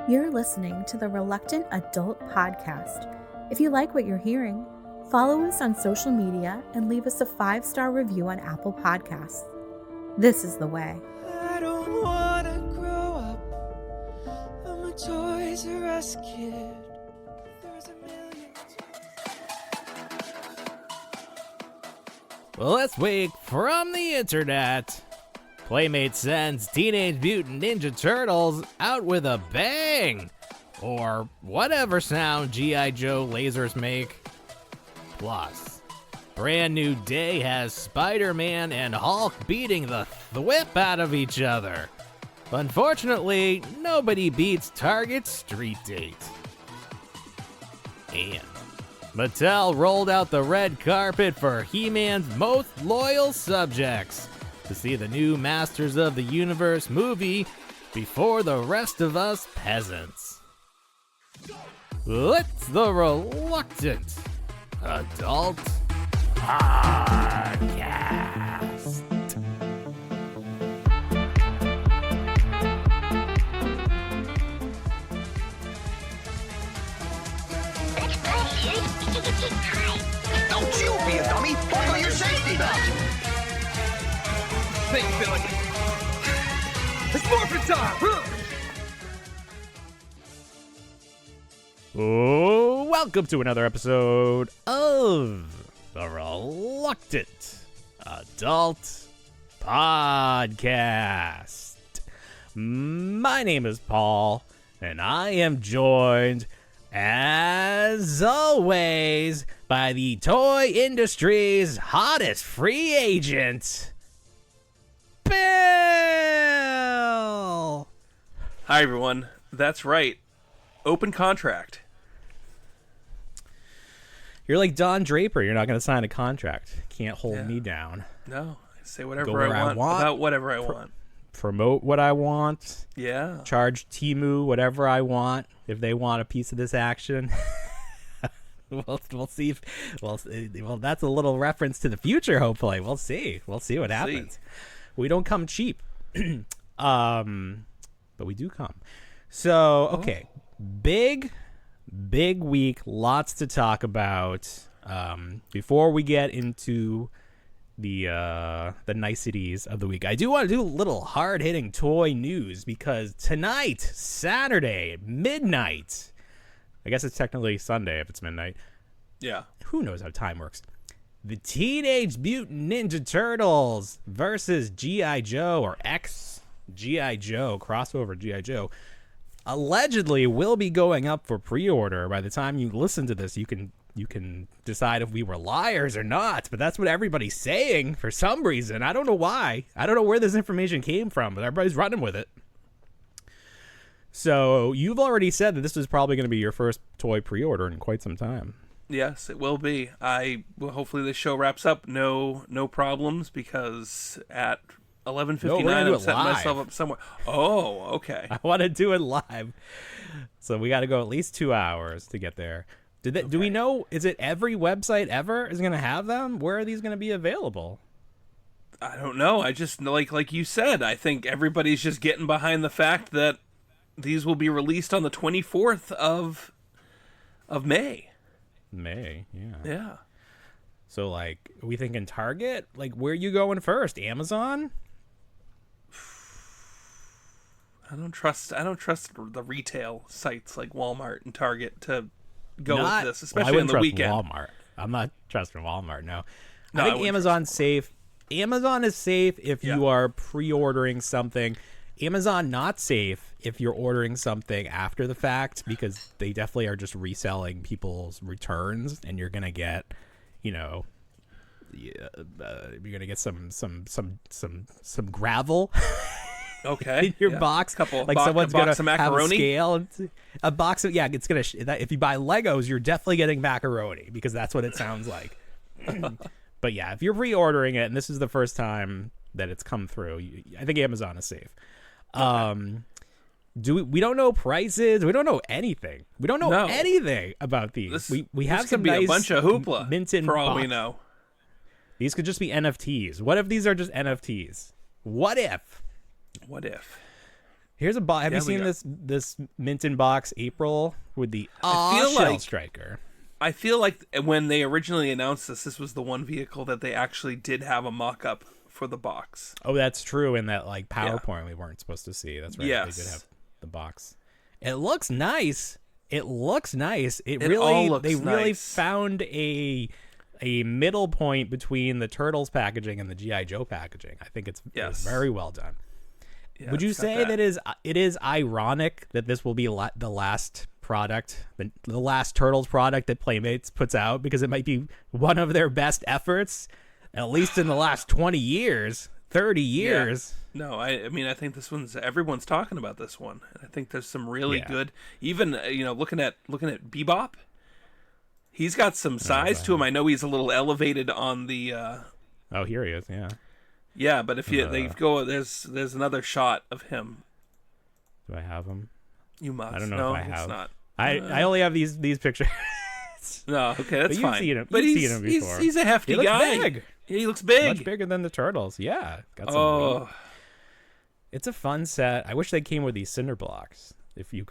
You're listening to the Reluctant Adult Podcast. If you like what you're hearing, follow us on social media and leave us a 5-star review on Apple Podcasts. This is the way. I don't want to grow up. I'm a Toys R Us kid. There's a million. Well, this week from the internet, Playmates sends Teenage Mutant Ninja Turtles out with a bang! Or whatever sound G.I. Joe lasers make. Plus, brand new day has Spider-Man and Hulk beating the THWIP out of each other. Unfortunately, nobody beats Target's Street Date. And Mattel rolled out the red carpet for He-Man's most loyal subjects to see the new Masters of the Universe movie before the rest of us peasants. It's the Reluctant Adult Podcast. Don't you be a dummy! Buckle your safety belt! Think, Billy. It's morphin' time! Oh, welcome to another episode of the Reluctant Adult Podcast. My name is Paul, and I am joined, as always, by the toy industry's hottest free agent, Bill! Hi, everyone. That's right. Open contract. You're like Don Draper. You're not going to sign a contract. Can't hold me down. No, I say Go whatever where I want about whatever I want. Promote what I want. Yeah. Charge Temu whatever I want if they want a piece of this action. We'll see if well that's a little reference to the future. Hopefully, we'll see what happens. We don't come cheap, but we do come. So okay, big week, lots to talk about. Before we get into the niceties of the week, I do want to do a little hard-hitting toy news because tonight, Saturday, midnight, I guess it's technically Sunday if it's midnight. Yeah. Who knows how time works? The Teenage Mutant Ninja Turtles versus G.I. Joe, or ex-G.I. Joe, crossover G.I. Joe, allegedly will be going up for pre-order. By the time you listen to this, you can decide if we were liars or not, but that's what everybody's saying for some reason. I don't know why. I don't know where this information came from, but everybody's running with it. So you've already said that this is probably going to be your first toy pre-order in quite some time. Yes, it will be. Hopefully this show wraps up. No problems, because at 11:59 I'm setting myself up somewhere. Oh, okay. I want to do it live. So we got to go at least 2 hours to get there. Do we know, is it every website ever is going to have them? Where are these going to be available? I don't know. I just, like you said, I think everybody's just getting behind the fact that these will be released on the 24th of May. May, yeah. Yeah. So, like, are we thinking Target? Like, where are you going first? Amazon? I don't trust the retail sites like Walmart and Target to go with this, especially on the weekend. Walmart. I'm not trusting Walmart. No, I think Amazon's safe. Amazon is safe if you are pre-ordering something. Amazon not safe if you're ordering something after the fact, because they definitely are just reselling people's returns, and you're gonna get, you're gonna get some gravel. Okay. In your box, someone's gonna of macaroni? have a scale, a box of it's gonna. If you buy Legos, you're definitely getting macaroni, because that's what it sounds like. But yeah, if you're pre-ordering it and this is the first time that it's come through, I think Amazon is safe. Okay. We don't know prices. We don't know anything. We don't know anything about these. We have some be nice a bunch of hoopla mint in for all box. we know. These could just be NFTs. What if these are just NFTs? What if? Here's a box. Have Yeah, you seen this Minton box April with the Shell Striker? I feel like when they originally announced this was the one vehicle that they actually did have a mock-up for the box. Oh, that's true. In that like PowerPoint we weren't supposed to see. That's right. Yes. They did have the box. It looks nice. It all looks really nice. found a middle point between the Turtles packaging and the G.I. Joe packaging. I think it's very well done. Yeah, Would you it's got say that it is ironic that this will be the last product, the last Turtles product that Playmates puts out, because it might be one of their best efforts, at least in the last 20 years, 30 years? Yeah. No, I mean, I think this everyone's talking about this one. I think there's some really good, even, looking at Bebop, he's got some size to him. I know he's a little elevated on the... Oh, here he is, yeah. Yeah, but if they go, there's another shot of him. Do I have him? You must. I don't know if I have. It's not. I only have these pictures. No, okay, that's but fine. Seen him. But you've seen him before. He's a hefty guy. Big. Yeah, he looks big. Much bigger than the Turtles. Yeah. Got some weight. It's a fun set. I wish they came with these cinder blocks. If you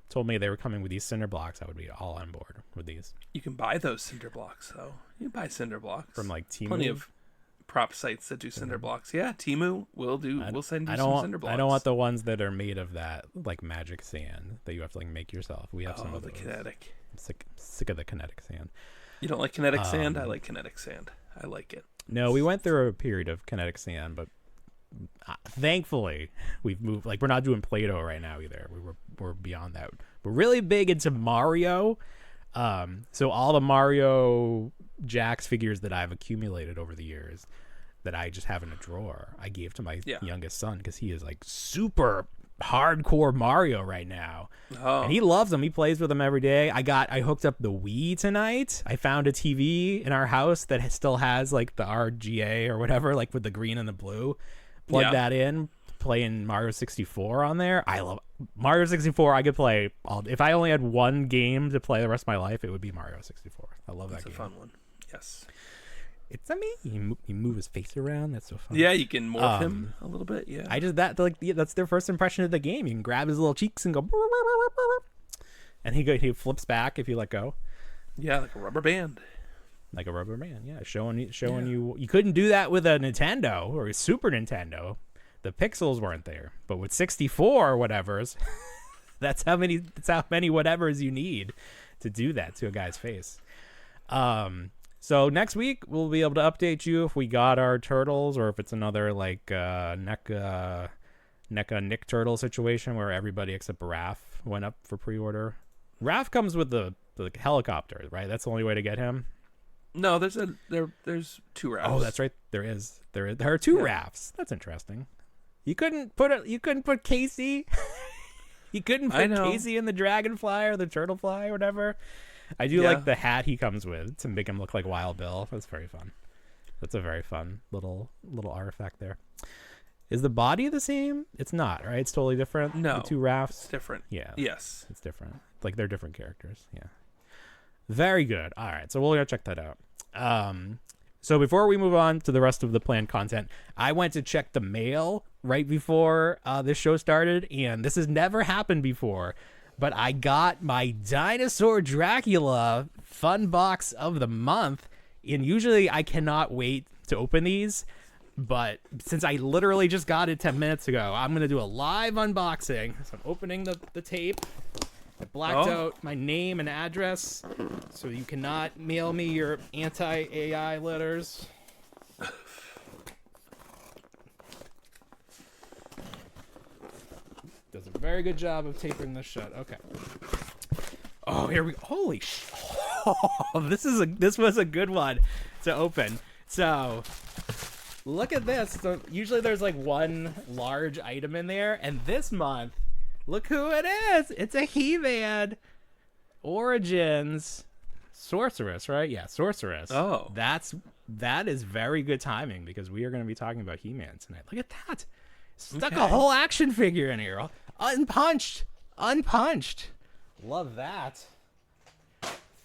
told me they were coming with these cinder blocks, I would be all on board with these. You can buy those cinder blocks, though. You can buy cinder blocks from like Temu. Plenty of prop sites that do cinder blocks. Yeah, Temu will do. We'll send you some cinder blocks. I don't want the ones that are made of that like magic sand that you have to like make yourself. We have some of the those. kinetic. I'm sick of the kinetic sand. You don't like kinetic sand? I like kinetic sand. I like it. No, we went through a period of kinetic sand, but thankfully we've moved. Like, we're not doing Play-Doh right now either. We're beyond that. We're really big into Mario. So all the Mario Jax figures that I've accumulated over the years that I just have in a drawer, I gave to my youngest son because he is like super hardcore Mario right now. And he loves them. He plays with them every day. I hooked up the Wii tonight. I found a TV in our house that still has like the RGA or whatever, like with the green and the blue. Plug that in, playing Mario 64 on there. I love Mario 64. I could play if I only had one game to play the rest of my life, it would be Mario 64. I love that game. It's a fun one. Yes. It's you move his face around. That's so fun. Yeah, you can morph him a little bit. Yeah, that's their first impression of the game. You can grab his little cheeks and go, and he flips back if you let go. Yeah, like a rubber band. Like a rubber band. Yeah, showing you. You couldn't do that with a Nintendo or a Super Nintendo. The pixels weren't there, but with 64 whatevers, that's how many whatevers you need to do that to a guy's face. So next week we'll be able to update you if we got our turtles or if it's another like NECA Nick Turtle situation where everybody except Raph went up for pre-order. Raph comes with the helicopter, right? That's the only way to get him. No, there's two Raphs. Oh, that's right. There are two Raphs. That's interesting. You couldn't put Casey. You couldn't put Casey in the Dragonfly or the Turtlefly or whatever. I do like the hat he comes with to make him look like Wild Bill. That's very fun. That's a very fun little artifact there. Is the body the same? It's not, right? It's totally different. No, the two Raphs. It's different. Yeah. Yes, it's different. Like they're different characters. Yeah. Very good. All right, so we're gonna check that out. So before we move on to the rest of the planned content, I went to check the mail right before this show started, and this has never happened before. But I got my Dinosaur Dracula fun box of the month, and usually I cannot wait to open these, but since I literally just got it 10 minutes ago, I'm going to do a live unboxing. So I'm opening the tape. I blacked out my name and address, so you cannot mail me your anti-AI letters. Does a very good job of taping this shut. Okay. Oh, here we go. Holy sh! Oh, this was a good one to open. So, look at this. So usually there's like one large item in there, and this month, look who it is. It's a He-Man Origins Sorceress, right? Yeah, Sorceress. Oh. That is very good timing because we are going to be talking about He-Man tonight. Look at that. Stuck a whole action figure in here. Unpunched. Love that.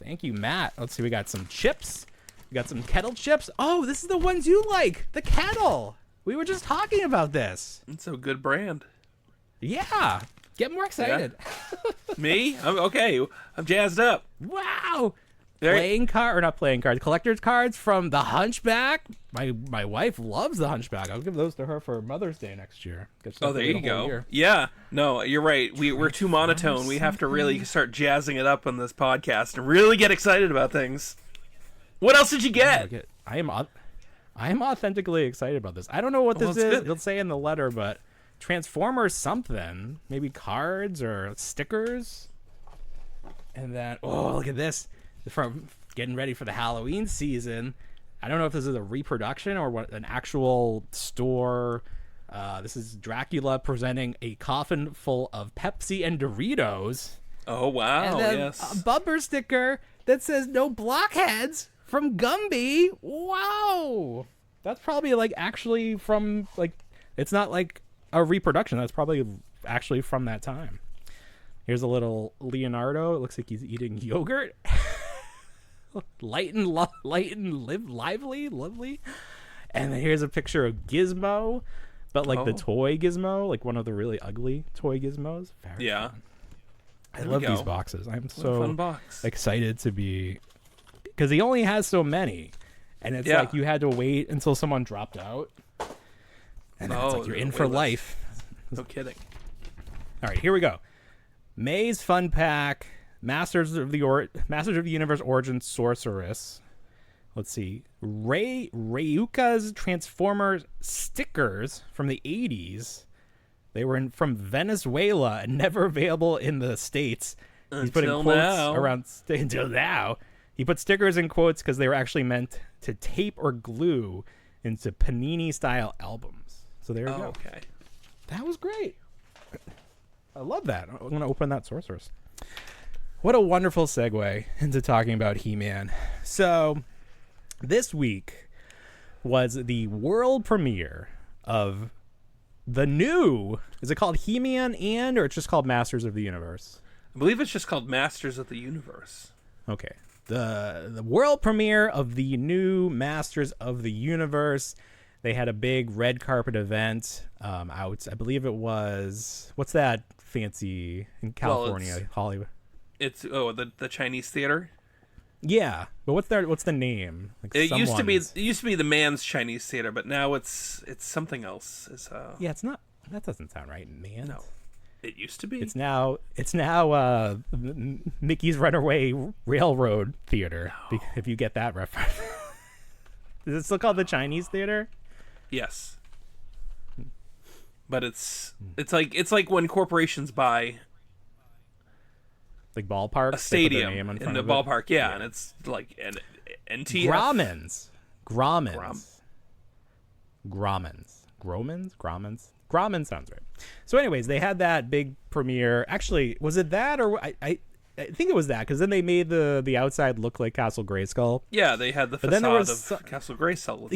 Thank you, Matt. Let's see. We got some chips. We got some kettle chips. Oh, this is the ones you like. The kettle. We were just talking about this. It's a good brand. Yeah. Get more excited. Yeah. Me? I'm jazzed up. Wow. Not playing cards, collector's cards from the Hunchback. My wife loves the Hunchback. I'll give those to her for Mother's Day next year. There you go. Yeah, no, you're right. We're too monotone. We have to really start jazzing it up on this podcast and really get excited about things. What else did you get? I am authentically excited about this. I don't know what this is. Good. It'll say in the letter, but Transformers something. Maybe cards or stickers. And then, look at this. From getting ready for the Halloween season. I don't know if this is a reproduction or what, an actual store. This is Dracula presenting a coffin full of Pepsi and Doritos. Oh, wow. And then yes. a bumper sticker that says no blockheads from Gumby. Wow. That's probably actually from it's not like a reproduction. That's probably actually from that time. Here's a little Leonardo. It looks like he's eating yogurt. Light and lively. And then here's a picture of Gizmo, but the toy Gizmo, one of the really ugly toy Gizmos. Very fun. I love these boxes. I'm so excited to be, because he only has so many, and it's you had to wait until someone dropped out, and then it's you're in for life. No kidding. All right, here we go. May's Fun Pack. Masters of the Universe Origin Sorceress. Let's see. Rayuka's Transformers stickers from the 80s. They were from Venezuela and never available in the States. He's putting quotes around until now. He put stickers in quotes because they were actually meant to tape or glue into Panini style albums. So there you go. Okay. That was great. I love that. I'm going to open that Sorceress. What a wonderful segue into talking about He-Man. So, this week was the world premiere of the new... Is it called He-Man or it's just called Masters of the Universe? I believe it's just called Masters of the Universe. Okay. The world premiere of the new Masters of the Universe. They had a big red carpet event out. I believe it was... What's that fancy in California, Hollywood? It's the Chinese theater. Yeah, but what's the name? It used to be the Man's Chinese Theater, but now it's something else. Yeah, it's not. That doesn't sound right, man. No, it used to be. It's now Mickey's Runaway Railroad Theater. No. If you get that reference, is it still called the Chinese Theater? Yes, but it's like when corporations buy. Ballpark, a stadium in the ballpark, and it's like an NTF. Gromans sounds right. So anyways, they had that big premiere. Actually, was it that, or I think it was that, because then they made the outside look like Castle Grayskull. Yeah, they had the facade of Castle Grayskull.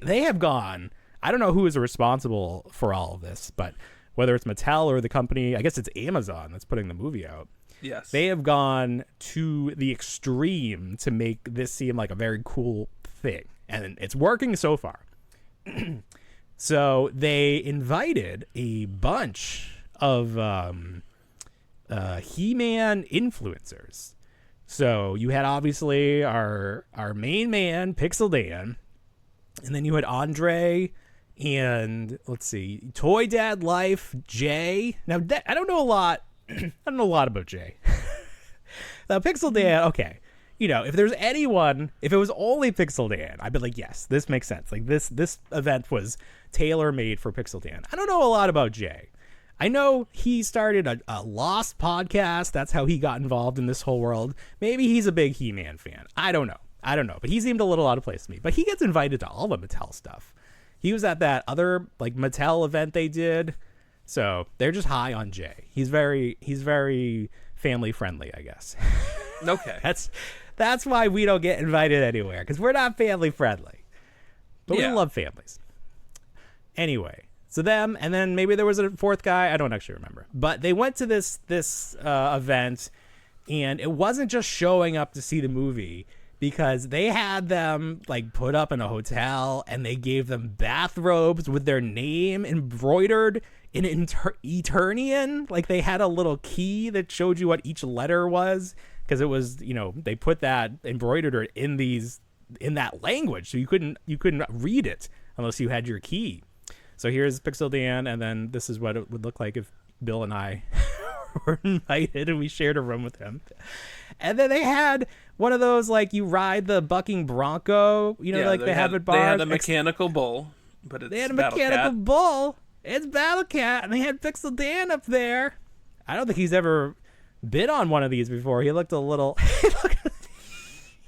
They have gone. I don't know who is responsible for all of this, but whether it's Mattel or the company, I guess it's Amazon that's putting the movie out. Yes. They have gone to the extreme to make this seem like a very cool thing. And it's working so far. So they invited a bunch of He-Man influencers. So you had obviously our main man, Pixel Dan. And then you had Andre... And let's see, Toy Dad Life, Jay. Now I don't know a lot. I don't know a lot about Jay. Now Pixel Dan, okay. If there's anyone, if it was only Pixel Dan, I'd be like, yes, this makes sense. This event was tailor made for Pixel Dan. I don't know a lot about Jay. I know he started a Lost podcast. That's how he got involved in this whole world. Maybe he's a big He-Man fan. I don't know. But he seemed a little out of place to me. But he gets invited to all the Mattel stuff. He was at that other Mattel event they did. So they're just high on Jay. He's very family friendly, I guess. Okay. That's why we don't get invited anywhere, because we're not family friendly. But we love families. Anyway, so them, and then maybe there was a fourth guy. I don't actually remember. But they went to this event, and it wasn't just showing up to see the movie, because they had them like put up in a hotel and they gave them bathrobes with their name embroidered in Eternian. Like they had a little key that showed you what each letter was, because it was, you know, they put that embroidered in that language, so you couldn't read it unless you had your key. So here's Pixel Dan, and then this is what it would look like if Bill and I were invited and we shared a room with him. And then they had one of those, like, you ride the bucking bronco, you know, like they have at bars. They had a mechanical bull, but it's they had a Battle mechanical Cat. bull. It's Battle Cat, and they had Pixel Dan up there. I don't think he's ever been on one of these before. He looked a little...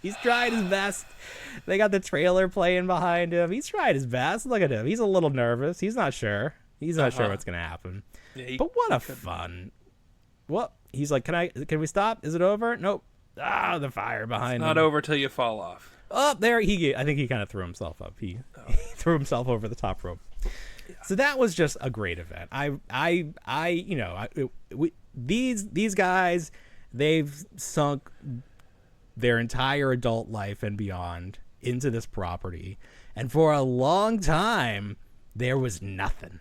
He's trying his best. They got the trailer playing behind him. He's trying his best. Look at him. He's a little nervous. He's not sure. He's not sure what's going to happen. Yeah, but what a fun... Well, he's like, can we stop? Is it over? Nope. Ah, the fire behind him. Not over till you fall off. Oh, there I think he kind of throw himself up. He threw himself over the top rope. Yeah. So that was just a great event. These guys, they've sunk their entire adult life and beyond into this property, and for a long time there was nothing,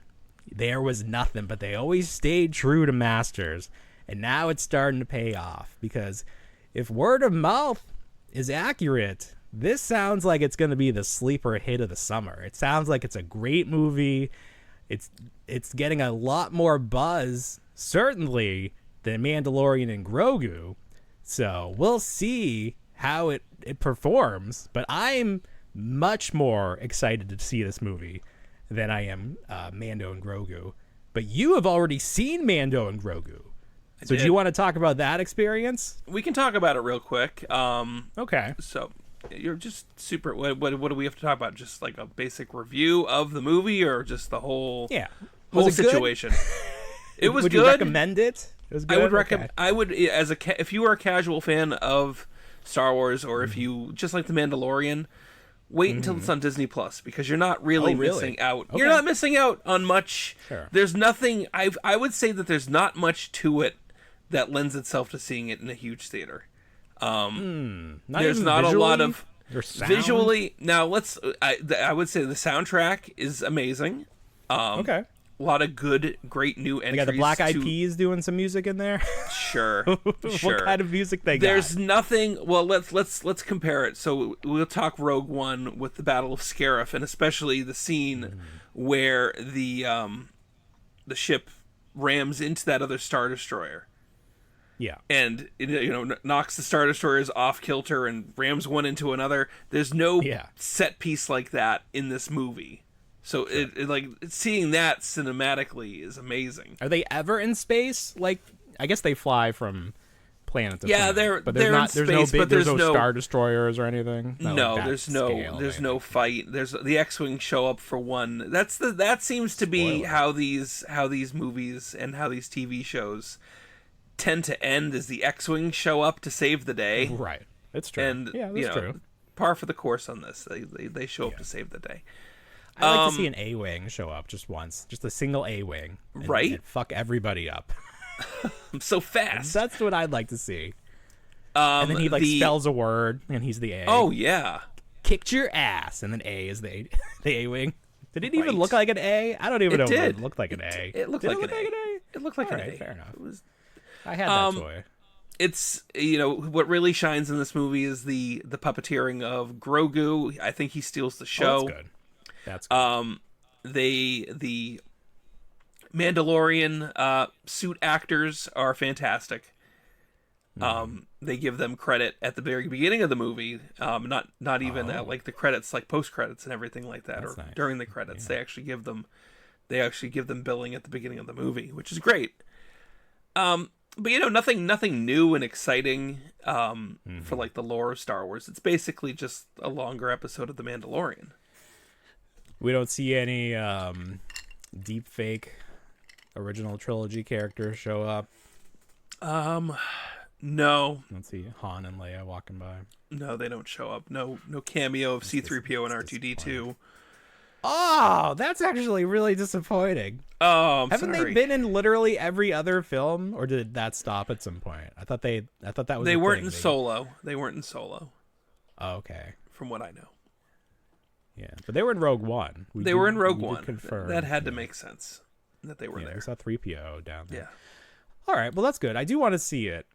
but they always stayed true to Masters, and now it's starting to pay off, because if word of mouth is accurate, this sounds like it's going to be the sleeper hit of the summer. It sounds like it's a great movie. It's getting a lot more buzz, certainly, than Mandalorian and Grogu. So we'll see how it performs. But I'm much more excited to see this movie than I am Mando and Grogu. But you have already seen Mando and Grogu. So do you want to talk about that experience? We can talk about it real quick. Okay. So you're just super... What do we have to talk about? Just like a basic review of the movie, or just the whole whole situation? It was would good. You recommend it? It was good? I would recommend. I would, if you are a casual fan of Star Wars, or if you just like The Mandalorian, wait until it's on Disney Plus, because you're not really missing out. Okay. You're not missing out on much. Sure. There's nothing. I would say that there's not much to it that lends itself to seeing it in a huge theater. There's not a lot of visually. Now I would say the soundtrack is amazing. Okay. A lot of great new entries. They got the Black Eyed Peas doing some music in there. Sure. What kind of music they got? There's nothing. Well, let's compare it. So we'll talk Rogue One with the Battle of Scarif, and especially the scene where the ship rams into that other Star Destroyer. Yeah. And knocks the Star Destroyers off kilter and rams one into another. There's no set piece like that in this movie. So seeing that cinematically is amazing. Are they ever in space? Like, I guess they fly from planet to planet. There's no Star Destroyers or anything. There's no fight. There's the X-wing show up for one. That seems to be how these movies and how these TV shows tend to end, is the X-wing show up to save the day. Right. That's true. And that's true. Par for the course on this. They show up to save the day. I'd like to see an A-wing show up just once. Just a single A-wing. And fuck everybody up. I'm so fast. That's what I'd like to see. And then he spells a word, and he's the A. Oh, yeah. Kicked your ass, and then A is the A-wing. Did it even look like an A? I don't even know if it looked like an A. It looked like an A. It looked like an A. Fair enough. I had that toy. It's, what really shines in this movie is the puppeteering of Grogu. I think he steals the show. That's good. The Mandalorian suit actors are fantastic. They give them credit at the very beginning of the movie, not even at like the credits, like post credits and everything like that, or nice. During the credits. They actually give them billing at the beginning of the movie, which is great. But nothing new and exciting for like the lore of Star Wars. It's basically just a longer episode of The Mandalorian. We don't see any deep fake original trilogy characters show up. No. Let's see Han and Leia walking by. No, they don't show up. No cameo of C-3PO and R2-D2. Oh, that's actually really disappointing. Oh, Haven't they been in literally every other film, or did that stop at some point? I thought that was. They weren't in Solo. They weren't in Solo. Oh, okay. from what I know. Yeah, but they were in Rogue One. They were in Rogue One. Confirm. That had to make sense that they were there. We saw 3PO down there. Yeah. All right, well, that's good. I do want to see it.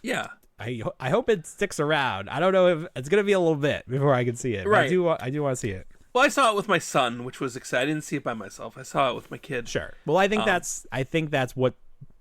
Yeah. I hope it sticks around. I don't know if it's going to be a little bit before I can see it. Right. I do want to see it. Well, I saw it with my son, which was exciting. I didn't see it by myself. I saw it with my kid. Sure. Well, I think that's what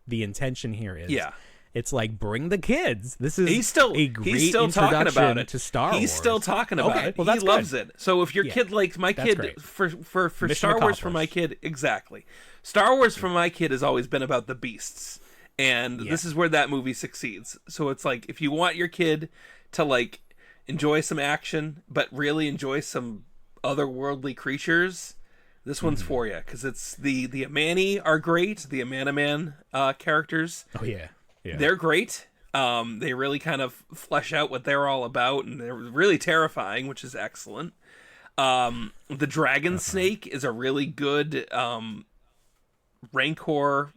the intention here is. Yeah. It's like, bring the kids. This is he's still talking about it to Star Wars. He's still talking about it. Well, that's he loves it. So if your kid likes my kid great. for Mission Star Wars for my accomplished. kid, exactly. Star Wars for my kid has always been about the beasts. And this is where that movie succeeds. So it's like, if you want your kid to like enjoy some action, but really enjoy some otherworldly creatures, this one's for you, because it's the Amani are great. The Amanaman characters. Oh yeah. They're great. They really kind of flesh out what they're all about, and they're really terrifying, which is excellent. The dragon snake is a really good Rancor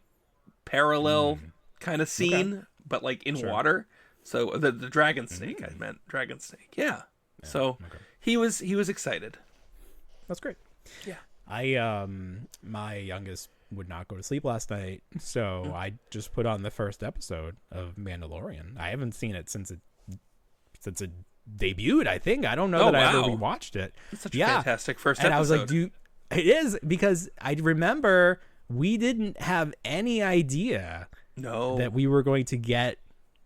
parallel kind of scene, but like in water. So the dragon snake, I meant dragon snake. Yeah. So he was excited. That's great. Yeah. My youngest would not go to sleep last night, so I just put on the first episode of Mandalorian. I haven't seen it since it debuted. I think I don't know that I ever rewatched it. It's such a fantastic first episode. And I was like, dude, it is, because I remember we didn't have any idea that we were going to get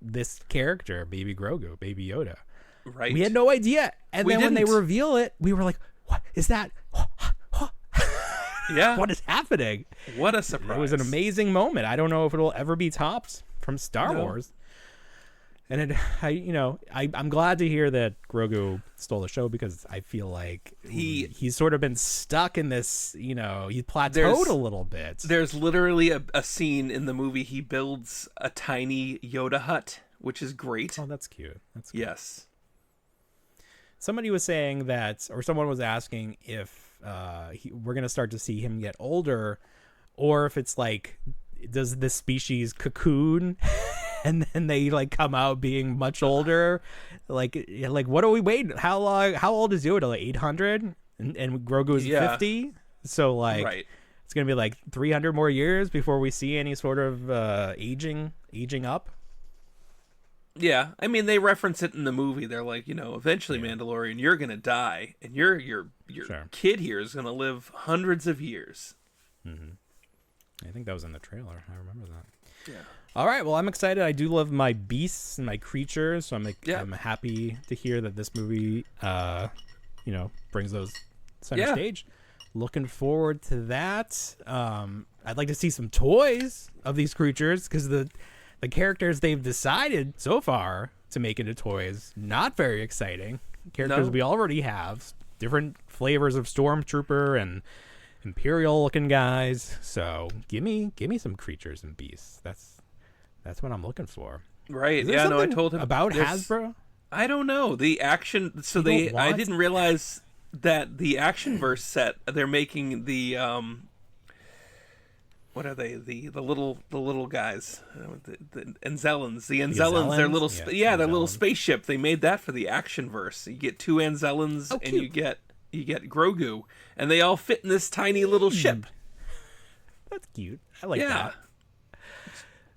this character, Baby Grogu, Baby Yoda. Right. We had no idea, and then when they reveal it, we were like, "What is that?" Yeah. What is happening? What a surprise. It was an amazing moment. I don't know if it'll ever be topped from Star Wars. And I'm glad to hear that Grogu stole the show, because I feel like he's sort of been stuck in this, he plateaued a little bit. There's literally a scene in the movie he builds a tiny Yoda hut, which is great. Oh, that's cute. That's cute. Yes. Somebody was saying that, or someone was asking if we're going to start to see him get older, or if it's like, does this species cocoon and then they like come out being much older? Like what are we waiting? How old is Yoda? Like 800, and Grogu is 50. So like, it's going to be like 300 more years before we see any sort of aging up. Yeah, I mean, they reference it in the movie. They're like, eventually, Mandalorian, you're gonna die, and your kid here is gonna live hundreds of years. I think that was in the trailer. I remember that. Yeah. All right. Well, I'm excited. I do love my beasts and my creatures, so I'm happy to hear that this movie, brings those center stage. Looking forward to that. I'd like to see some toys of these creatures, because the characters they've decided so far to make into toys, not very exciting. Characters we already have, different flavors of Stormtrooper and Imperial looking guys. So give me some creatures and beasts. That's what I'm looking for. Right. Yeah, no, I told him about Hasbro. I don't know. The action, so I didn't realize that the Action Verse set, they're making the what are they? The little guys, the Anzellans. The Anzellans, their little their little spaceship. They made that for the Action Verse. You get 2 Anzellans, and you get Grogu, and they all fit in this tiny little ship. That's cute. I like that.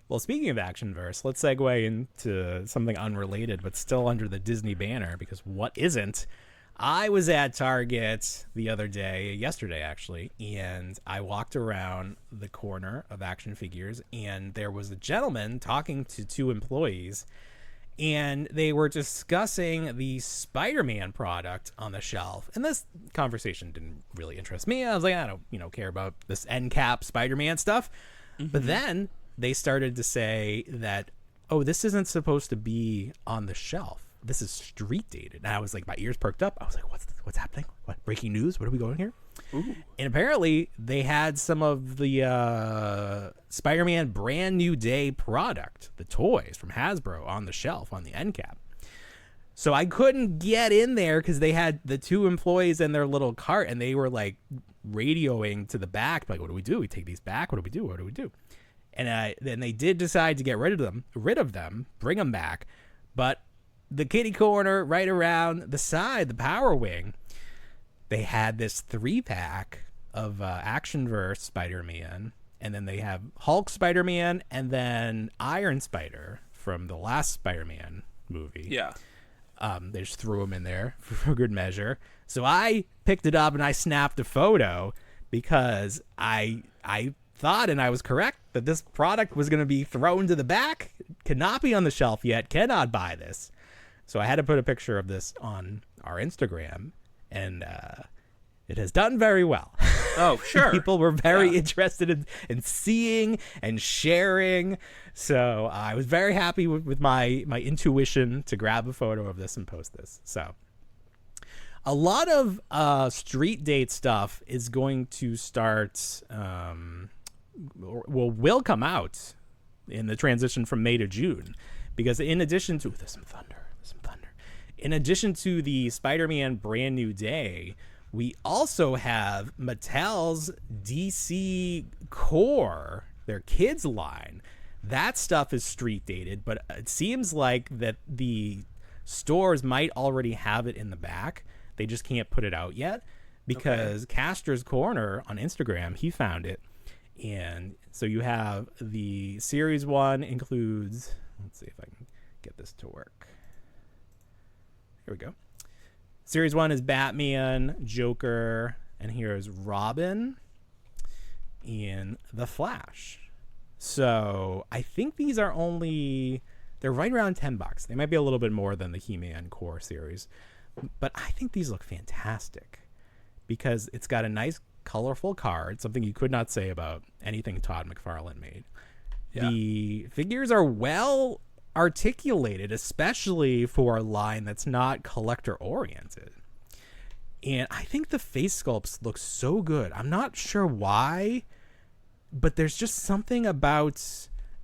Well, speaking of Action Verse, let's segue into something unrelated, but still under the Disney banner, because what isn't? I was at Target the other day, yesterday actually, and I walked around the corner of action figures, and there was a gentleman talking to 2 employees, and they were discussing the Spider-Man product on the shelf. And this conversation didn't really interest me. I was like, I don't, care about this end cap Spider-Man stuff. But then they started to say that, oh, this isn't supposed to be on the shelf. This is street dated. And I was like, my ears perked up. I was like, what's happening? What, breaking news? What are we going here? Ooh. And apparently they had some of the Spider-Man Brand New Day product, the toys from Hasbro, on the shelf on the end cap. So I couldn't get in there because they had the 2 employees in their little cart, and they were like radioing to the back, like, what do we do? We take these back? What do we do? What do we do? And then they did decide to get rid of them, bring them back. But the kitty corner, right around the side, the power wing, they had this 3-pack of Actionverse Spider-Man, and then they have Hulk Spider-Man, and then Iron Spider from the last Spider-Man movie. Yeah. They just threw them in there for good measure. So I picked it up and I snapped a photo because I thought, and I was correct, that this product was going to be thrown to the back, cannot be on the shelf yet, cannot buy this. So I had to put a picture of this on our Instagram, and it has done very well. Oh, sure. People were very interested in seeing and sharing. So I was very happy with my intuition to grab a photo of this and post this. So a lot of street date stuff is going to start, will come out in the transition from May to June. Because in addition to, there's some thunder. In addition to the Spider-Man Brand New Day, we also have Mattel's DC Core, their kids line. That stuff is street dated, but it seems like that the stores might already have it in the back. They just can't put it out yet because Caster's Corner on Instagram, he found it. And so you have the Series 1 includes, let's see if I can get this to work. Here we go. Series 1 is Batman, Joker, and here's Robin and The Flash. So I think these are they're right around $10. They might be a little bit more than the He-Man Core series. But I think these look fantastic because it's got a nice, colorful card, something you could not say about anything Todd McFarlane made. Yeah. The figures are well articulated, especially for a line that's not collector oriented. And I think the face sculpts look so good. I'm not sure why, but there's just something about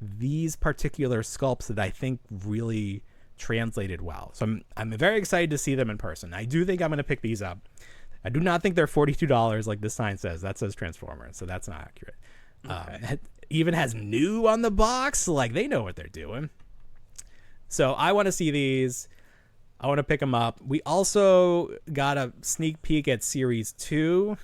these particular sculpts that I think really translated well. So I'm very excited to see them in person. I do think I'm going to pick these up. I do not think they're $42 like this sign says. That says Transformers, so that's not accurate. It even has new on the box. Like, they know what they're doing. So I want to see these. I want to pick them up. We also got a sneak peek at Series 2,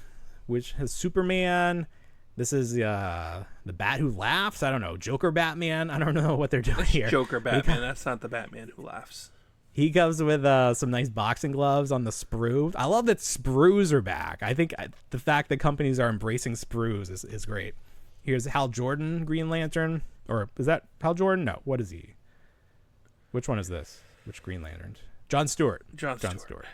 which has Superman. This is the Bat Who Laughs. I don't know. Joker Batman. I don't know what they're doing here. Joker Batman. That's not the Batman Who Laughs. He comes with some nice boxing gloves on the sprue. I love that sprues are back. I think the fact that companies are embracing sprues is great. Here's Hal Jordan Green Lantern. Or is that Hal Jordan? No. What is he? Which one is this? Which Green Lantern? John Stewart. John Stewart.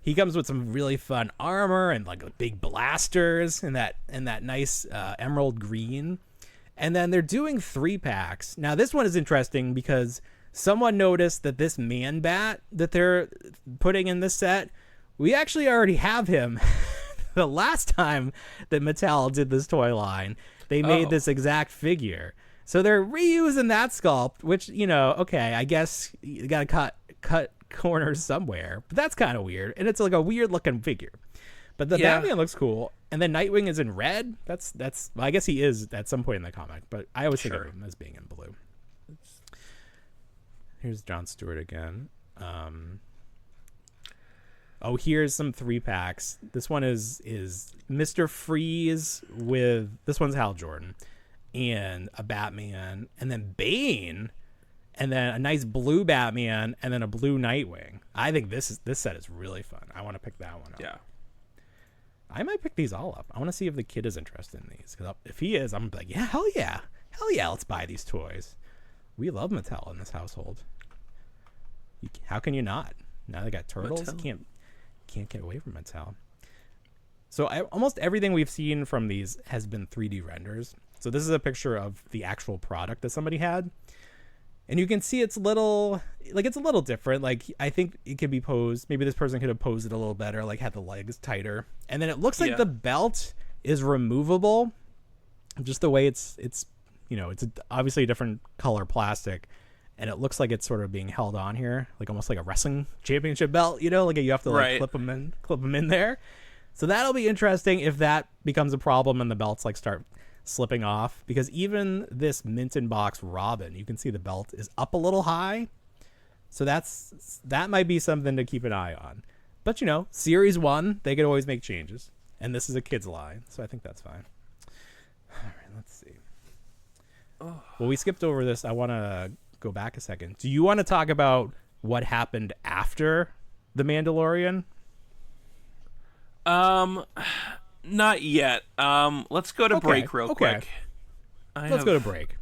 He comes with some really fun armor and like big blasters and that nice emerald green. And then they're doing 3-packs. Now this one is interesting because someone noticed that this Man-Bat that they're putting in this set, we actually already have him. The last time that Mattel did this toy line, they made this exact figure. So they're reusing that sculpt, which, okay, I guess you got to cut corners somewhere. But that's kind of weird. And it's like a weird looking figure. But the Batman looks cool. And then Nightwing is in red. That's well, I guess he is at some point in the comic. But I always think of him as being in blue. Here's John Stewart again. Here's some 3-packs. This one is Mr. Freeze with, this one's Hal Jordan, and a Batman, and then Bane, and then a nice blue Batman, and then a blue Nightwing. I think this set is really fun. I want to pick that one up. Yeah. I might pick these all up. I want to see if the kid is interested in these. Because if he is, I'm like, yeah, hell yeah. Hell yeah, let's buy these toys. We love Mattel in this household. How can you not? Now they got Turtles. Mattel. Can't get away from Mattel. So almost everything we've seen from these has been 3D renders. So this is a picture of the actual product that somebody had. And you can see it's a little different. Like, I think it could be posed. Maybe this person could have posed it a little better, like had the legs tighter. And then it looks like the belt is removable. Just the way it's obviously a different color plastic. And it looks like it's sort of being held on here, like almost like a wrestling championship belt, like you have to clip them in there. So that'll be interesting if that becomes a problem and the belts start slipping off, because even this mint in box Robin, you can see the belt is up a little high. So that might be something to keep an eye on. But, Series 1, they could always make changes. And this is a kid's line, so I think that's fine. All right, let's see. Oh. Well, we skipped over this. I want to go back a second. Do you want to talk about what happened after The Mandalorian? Not yet. Let's go to break real quick. Let's go to break.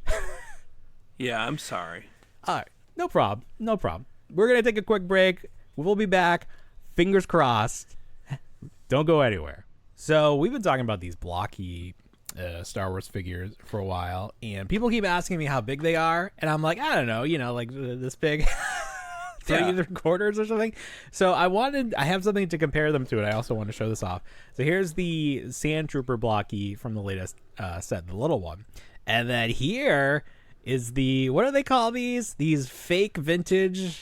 Yeah, I'm sorry. All right, no problem. We're going to take a quick break. We'll be back. Fingers crossed. Don't go anywhere. So we've been talking about these blocky Star Wars figures for a while, and people keep asking me how big they are, and I'm like, I don't know, like this big, 3/4 or something. So I have something to compare them to, and I also want to show this off. So here's the Sand Trooper blocky from the latest set, the little one, and then here is what do they call these? These fake vintage.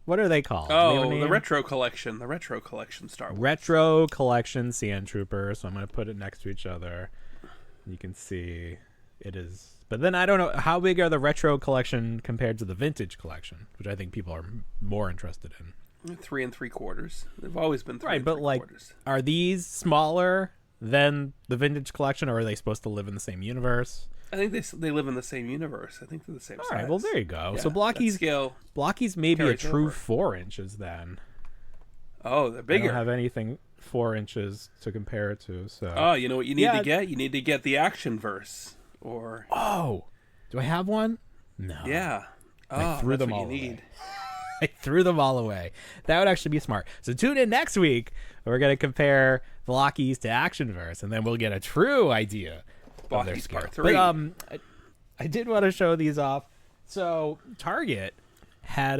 What are they called? Oh, the Retro Collection. The Retro Collection Star Wars. Retro Collection Sand Trooper. So I'm going to put it next to each other. You can see it is. But then I don't know, how big are the Retro Collection compared to the Vintage Collection, which I think people are more interested in. 3 3/4. They've always been 3 right, but 3/4. Are these smaller than the Vintage Collection, or are they supposed to live in the same universe? I think they live in the same universe. I think they're the same size. All right, well, there you go. Yeah, so Blockies maybe a true 4 inches then. Oh, they're bigger. I don't have anything 4 inches to compare it to. So. Oh, you know what you need to get? You need to get the Action Verse. Oh, do I have one? No. Yeah. I threw them all away. I threw them all away. That would actually be smart. So tune in next week. We're going to compare Blockies to Action Verse, and then we'll get a true idea. Blockies Part 3. But I did want to show these off. So Target had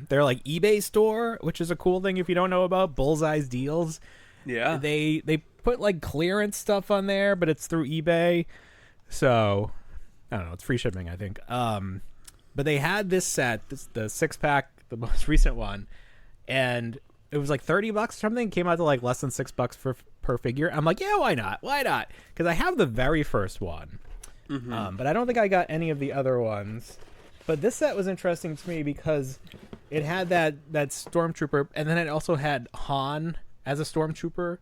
their eBay store, which is a cool thing if you don't know about Bullseye's deals. Yeah. They put clearance stuff on there, but it's through eBay. So I don't know, it's free shipping, I think. But they had this set, the 6-pack, the most recent one, and it was $30 or something. It came out to less than $6 per figure. I'm like, yeah, why not? Because I have the very first one, but I don't think I got any of the other ones. But this set was interesting to me because it had that stormtrooper, and then it also had Han as a stormtrooper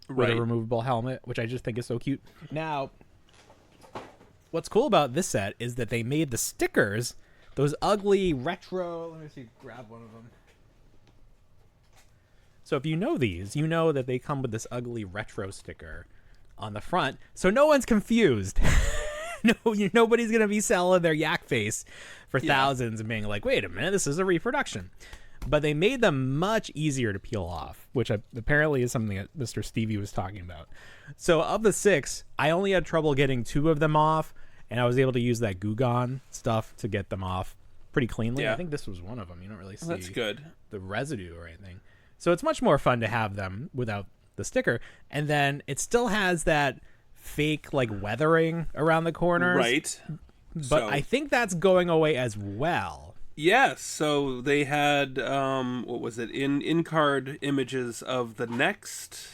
with a removable helmet, which I just think is so cute. Now, what's cool about this set is that they made the stickers, those ugly retro. Let me see, grab one of them. So if you know these, you know that they come with this ugly retro sticker on the front, so no one's confused. Nobody's going to be selling their yak face for thousands and being like, wait a minute, this is a reproduction. But they made them much easier to peel off, which apparently is something that Mr. Stevie was talking about. So of the 6, I only had trouble getting 2 of them off, and I was able to use that Goo Gone stuff to get them off pretty cleanly. Yeah. I think this was one of them. You don't really see that's good. The residue or anything. So it's much more fun to have them without the sticker. And then it still has that fake weathering around the corners. Right. But I think that's going away as well. Yes. So they had, what was it? In-card images of the next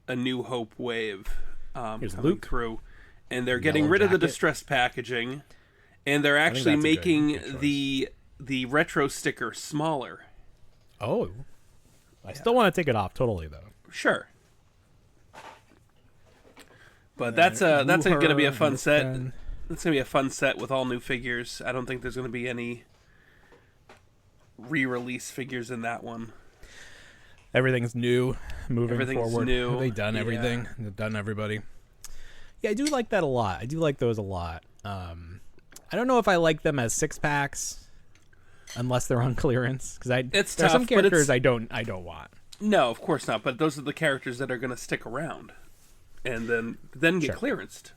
A New Hope wave coming Luke through. And they're getting rid of the distressed packaging. And they're actually making the retro sticker smaller. Oh. I still want to take it off totally, though. Sure. But that's going to be a fun set. That's going to be a fun set with all new figures. I don't think there's going to be any re-release figures in that one. Everything's new, moving forward. New. Have they done everything? Yeah. They've done everybody. Yeah, I do like that a lot. I do like those a lot. I don't know if I like them as 6-packs. Unless they're on clearance, because there's some characters I don't want. No, of course not. But those are the characters that are going to stick around, and then get clearanced.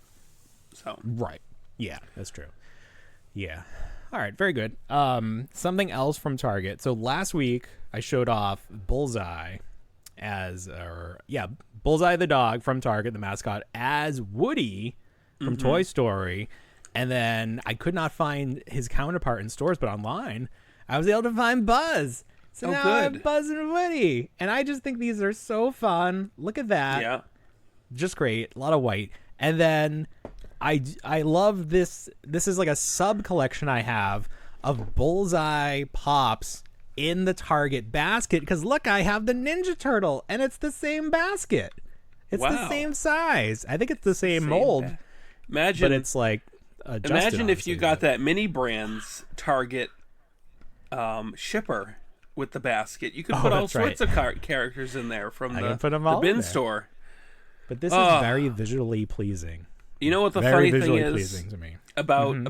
So right, yeah, that's true. Yeah, all right, very good. Something else from Target. So last week I showed off Bullseye Bullseye the dog from Target, the mascot, as Woody from Toy Story, and then I could not find his counterpart in stores, but online I was able to find Buzz. So now I have Buzz and Woody. And I just think these are so fun. Look at that. Yeah. Just great. A lot of white. And then I love this. This is a sub collection I have of Bullseye Pops in the Target basket. Because look, I have the Ninja Turtle, and it's the same basket. It's the same size. I think it's the same mold. Imagine, but it's like imagine if you got that Mini Brands Target shipper with the basket. You could put all sorts of characters in there from the bin store. But this is very visually pleasing. You know what the funny thing is pleasing to me. About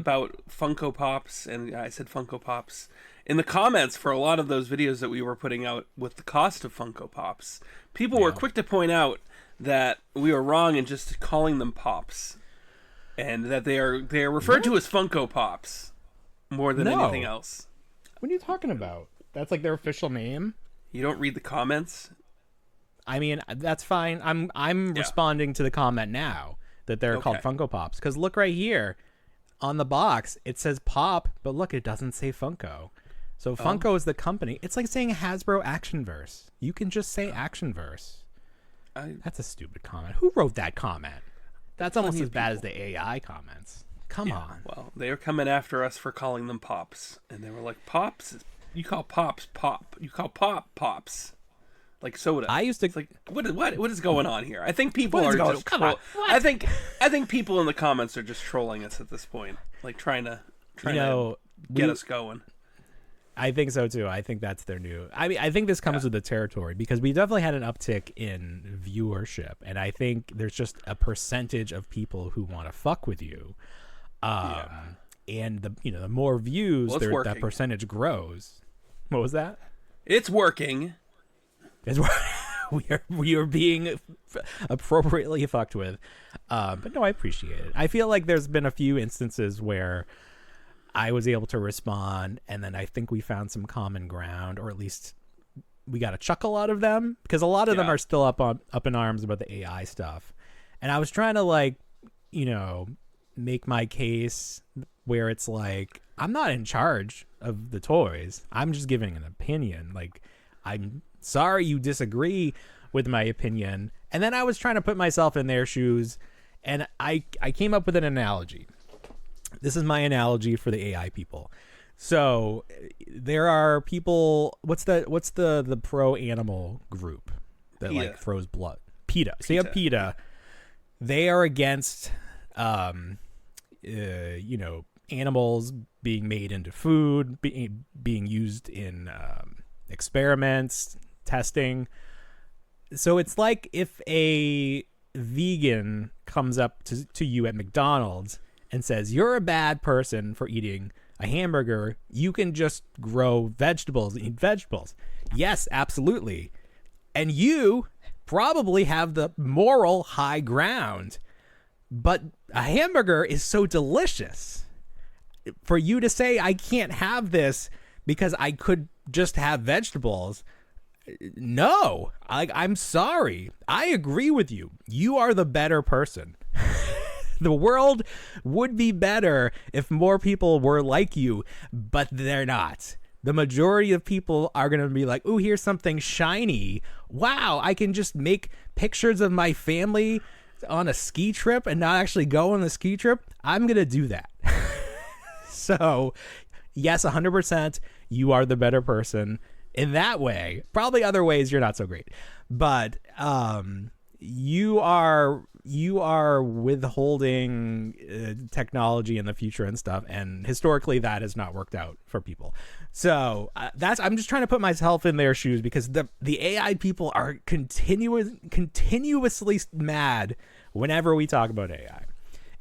Funko Pops, and I said Funko Pops, in the comments for a lot of those videos that we were putting out with the cost of Funko Pops, people were quick to point out that we were wrong in just calling them Pops, and that they are referred to as Funko Pops more than anything else. What are you talking about? That's like their official name? You don't read the comments? I mean, that's fine. I'm responding to the comment now that they're called Funko Pops. Because look right here. On the box, it says Pop, but look, it doesn't say Funko. So Funko is the company. It's like saying Hasbro Actionverse. You can just say Actionverse. That's a stupid comment. Who wrote that comment? That's almost as bad as the AI comments. Come on. Well, they are coming after us for calling them Pops. And they were like, Pops? You call Pops Pop. You call Pop Pops. Like soda. I used to... It's like, what is going on here? I think people are just... I think people in the comments are just trolling us at this point. Like trying to get us going. I think so too. I think that's their new... I mean, I think this comes with the territory because we definitely had an uptick in viewership. And I think there's just a percentage of people who want to fuck with you. And the more views, that percentage grows. What was that? It's working. We are being appropriately fucked with, but no, I appreciate it. I feel like there's been a few instances where I was able to respond, and then I think we found some common ground, or at least we got a chuckle out of them, because a lot of them are still up in arms about the AI stuff, and I was trying to make my case where it's like I'm not in charge of the toys. I'm just giving an opinion. Like I'm sorry you disagree with my opinion. And then I was trying to put myself in their shoes, and I came up with an analogy. This is my analogy for the AI people. So there are people, what's the pro animal group that PETA. Like throws blood? PETA. So you have PETA. They are against animals being made into food, being used in experiments, testing. So it's like if a vegan comes up to you at McDonald's and says, you're a bad person for eating a hamburger, you can just grow vegetables and eat vegetables. Yes, absolutely. And you probably have the moral high ground, but a hamburger is so delicious. For you to say I can't have this because I could just have vegetables, no, I'm sorry. I agree with you. You are the better person. The world would be better if more people were like you, but they're not. The majority of people are going to be like, ooh, here's something shiny. Wow, I can just make pictures of my family on a ski trip and not actually go on the ski trip. I'm going to do that. So, yes, 100%, you are the better person in that way. Probably other ways you're not so great, but you are withholding technology in the future and stuff, and historically that has not worked out for people. So I'm just trying to put myself in their shoes, because the AI people are continuously mad whenever we talk about AI.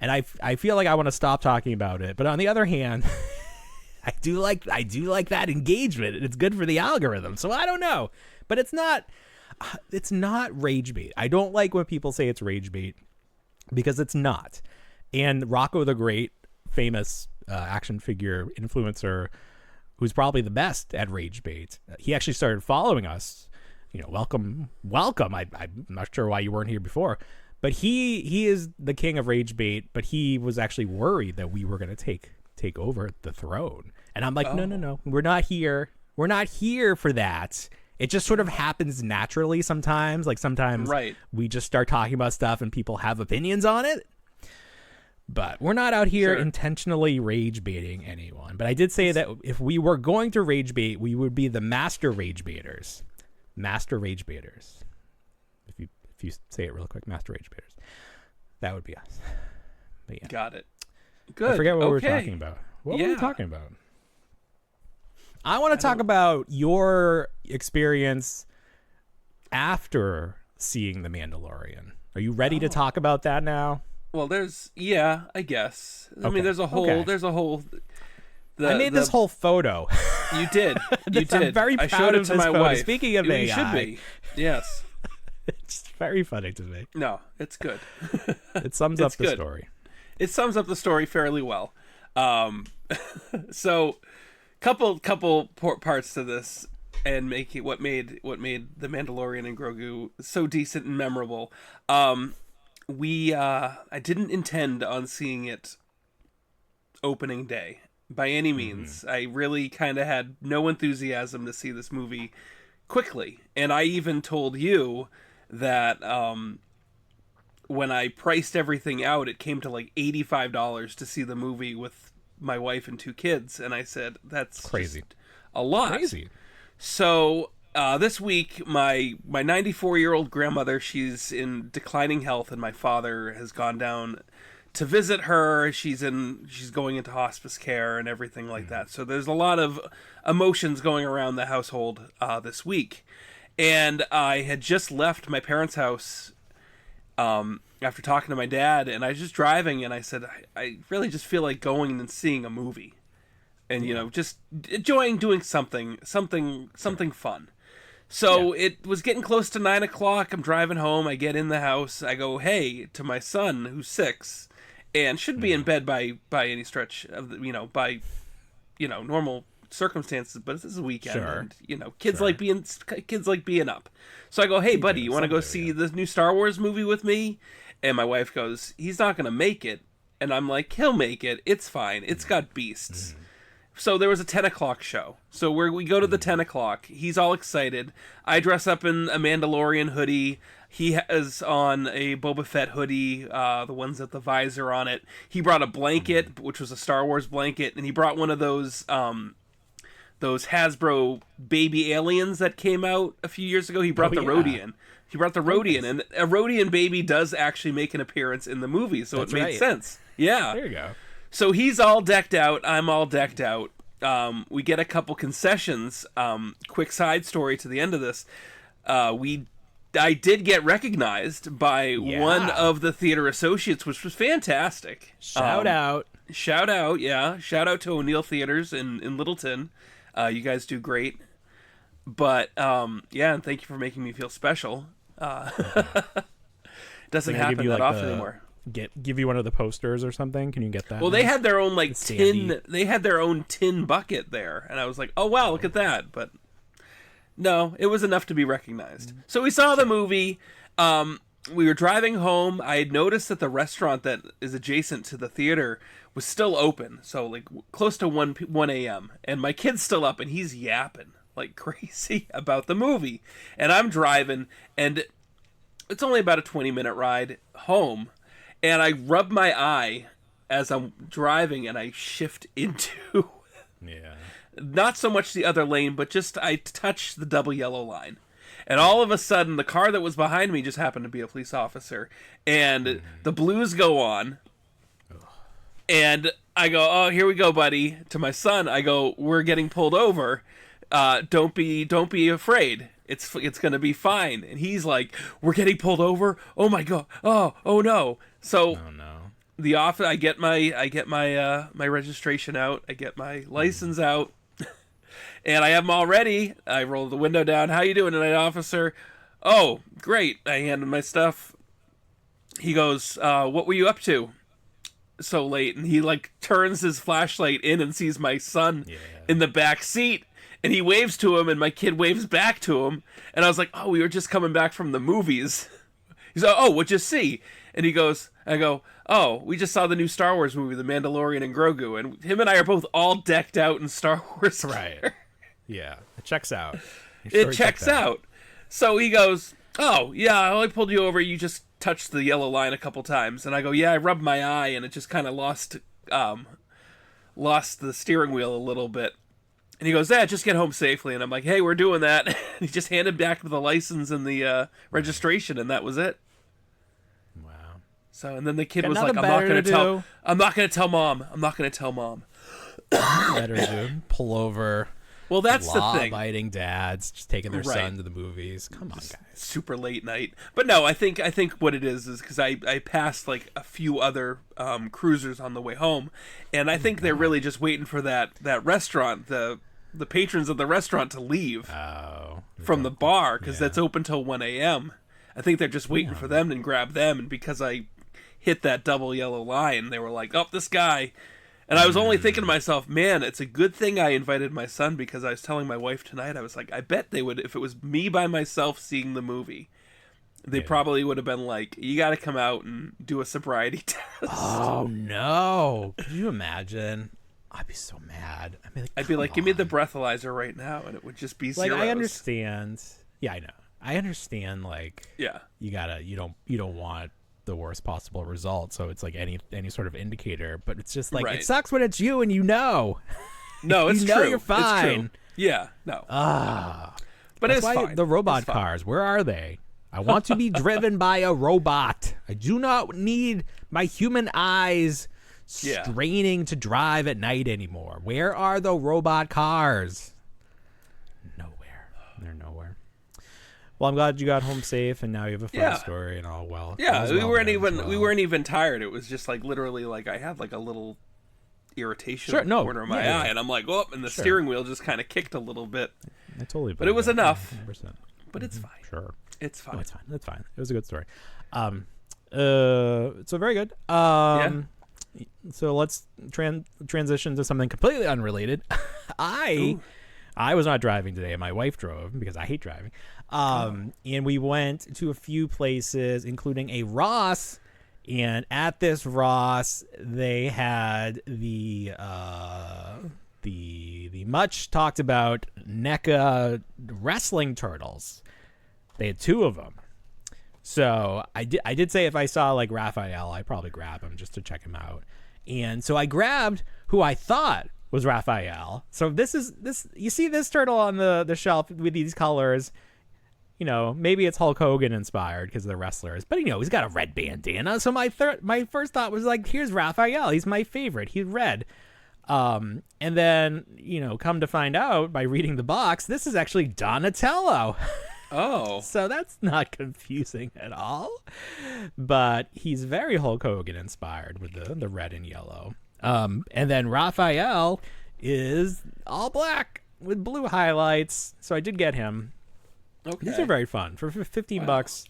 And I feel like I want to stop talking about it, but on the other hand, I do like that engagement, and it's good for the algorithm. So I don't know, but it's not rage bait. I don't like when people say it's rage bait, because it's not. And Rocco the Great, famous action figure influencer, who's probably the best at rage bait, he actually started following us. Welcome. I'm not sure why you weren't here before. But he is the king of rage bait, but he was actually worried that we were going to take over the throne. And I'm like, no, we're not here. We're not here for that. It just sort of happens naturally sometimes. Like sometimes we just start talking about stuff and people have opinions on it. But we're not out here Sure. intentionally rage baiting anyone. But I did say that if we were going to rage bait, we would be the master rage baiters. Master rage baiters. If you say it real quick, master rage baiters. That would be us. But yeah. Got it. Good. I forget what we were Okay. talking about. What were Yeah. we talking about? I want to talk about your experience after seeing The Mandalorian. Are you ready to talk about that now? Well, I guess. I Okay. mean, there's a whole. I made this whole photo. You did. You I'm did. very I proud showed of it to this my photo. wife. Speaking of You AI. should be. Yes. It's very funny to me. No, it's good. It sums up It's the good. story. It sums up the story fairly well. So, couple parts to this, and make it what made The Mandalorian and Grogu so decent and memorable. I didn't intend on seeing it opening day by any means. I really kind of had no enthusiasm to see this movie quickly, and I even told you that when I priced everything out, it came to like $85 to see the movie with my wife and 2 kids, and I said that's Crazy. just a lot. Crazy. So this week, my 94-year-old grandmother, she's in declining health, and my father has gone down to visit her. She's going into hospice care and everything like that. So there's a lot of emotions going around the household this week. And I had just left my parents' house after talking to my dad, and I was just driving, and I said, I really just feel like going and seeing a movie. And, just enjoying doing something fun. So it was getting close to 9 o'clock. I'm driving home. I get in the house. I go, hey, to my son, who's 6, and should be in bed by any stretch of the, normal circumstances. But this is a weekend, Sure. and kids like being up. So I go, hey, buddy, you want to go see the new Star Wars movie with me? And my wife goes, he's not going to make it. And I'm like, he'll make it. It's fine. It's got beasts. So there was a 10 o'clock show. So we go to the 10 o'clock. He's all excited. I dress up in a Mandalorian hoodie. He has on a Boba Fett hoodie, the ones with the visor on it. He brought a blanket, which was a Star Wars blanket, and he brought one of those Hasbro baby aliens that came out a few years ago. He brought the Rodian. He brought the Rodian, and a Rodian baby does actually make an appearance in the movie, so That's it made right. sense. Yeah. There you go. So he's all decked out. I'm all decked out. We get a couple concessions. Quick side story to the end of this. I did get recognized by one of the theater associates, which was fantastic. Shout out. Shout out, yeah. Shout out to O'Neill Theaters in Littleton. You guys do great. But, and thank you for making me feel special. Doesn't happen that often anymore. Give you one of the posters or something? Can you get that? Well, they had their own tin. Sandy. They had their own tin bucket there, and I was like, "Oh wow, look at that!" But no, it was enough to be recognized. So we saw the movie. We were driving home. I had noticed that the restaurant that is adjacent to the theater was still open, so like close to 1 a.m. And my kid's still up, and he's yapping like crazy about the movie. And I'm driving, and it's only about a 20-minute ride home. And I rub my eye as I'm driving, and I shift into not so much the other lane, but just I touch the double yellow line. And all of a sudden, the car that was behind me just happened to be a police officer. And the blues go on. And I go, oh, here we go, buddy. To my son, I go, we're getting pulled over. Don't be afraid. It's going to be fine. And he's like, we're getting pulled over? Oh my God. Oh no. So I get my registration out. I get my license out. And I have them all ready. I roll the window down. How you doing tonight, officer? Oh, great. I hand him my stuff. He goes, what were you up to so late? And he turns his flashlight in and sees my son in the back seat. And he waves to him, and my kid waves back to him. And I was like, oh, we were just coming back from the movies. He's like, oh, what'd you see? And I go, oh, we just saw the new Star Wars movie, The Mandalorian and Grogu. And him and I are both all decked out in Star Wars gear. Right. Yeah. It checks out. It checks out. So he goes, oh, yeah, I only pulled you over. You just touched the yellow line a couple times, and I go, yeah, I rubbed my eye, and it just kind of lost the steering wheel a little bit. And he goes, just get home safely. And I'm like, hey, we're doing that. And he just handed back the license and the registration, and that was it. Wow. So, and then the kid Got was like, nothing I'm not better going to to tell, do. I'm not going to tell mom. I'm not going to tell mom. Better to pull over. Well, that's the thing. Law-abiding dads just taking their Right. son to the movies. Come on, guys. Super late night. But no, I think what it is because I passed like a few other cruisers on the way home, and I think they're really just waiting for that restaurant, the patrons of the restaurant to leave from the bar because that's open till 1 a.m. I think they're just waiting for them and grab them, and because I hit that double yellow line, they were like, oh, this guy. And I was only thinking to myself, man, it's a good thing I invited my son, because I was telling my wife tonight, I was like, I bet they would, if it was me by myself seeing the movie, they probably would have been like, you got to come out and do a sobriety test. Oh, no. Could you imagine? I'd be so mad. I'd be like, give me the breathalyzer right now, and it would just be zeros. I understand. Yeah, I know. I understand, you don't want the worst possible result, so it's like any sort of indicator, but it's just like, it sucks when it's you and No, it's you true. know you're fine. It's true. Yeah, no. But That's it's why fine. the robot cars, where are they? I want to be driven by a robot. I do not need my human eyes straining to drive at night anymore. Where are the robot cars? Nowhere. They're nowhere. Well, I'm glad you got home safe, and now you have a fun story and all well. Yeah, we weren't even tired. It was just like literally like I had like a little irritation in the corner of my eye, and I'm like, oh, and the steering wheel just kind of kicked a little bit. I totally. But it was enough. 100%. But it's fine. Sure, it's fine. No, it's fine. It's fine. It was a good story. So very good. So let's transition to something completely unrelated. I was not driving today. My wife drove because I hate driving. And we went to a few places, including a Ross. And at this Ross, they had the much talked about NECA wrestling turtles. They had 2 of them. So I did say if I saw like Raphael, I'd probably grab him just to check him out. And so I grabbed who I thought was Raphael. So this you see this turtle on the shelf with these colors. You know, maybe it's Hulk Hogan inspired because of the wrestlers, but he's got a red bandana. So my first thought was like, here's Raphael. He's my favorite. He's red. And then, come to find out by reading the box, this is actually Donatello. Oh. So that's not confusing at all. But he's very Hulk Hogan inspired with the red and yellow. And then Raphael is all black with blue highlights. So I did get him. Okay. These are very fun. For $15,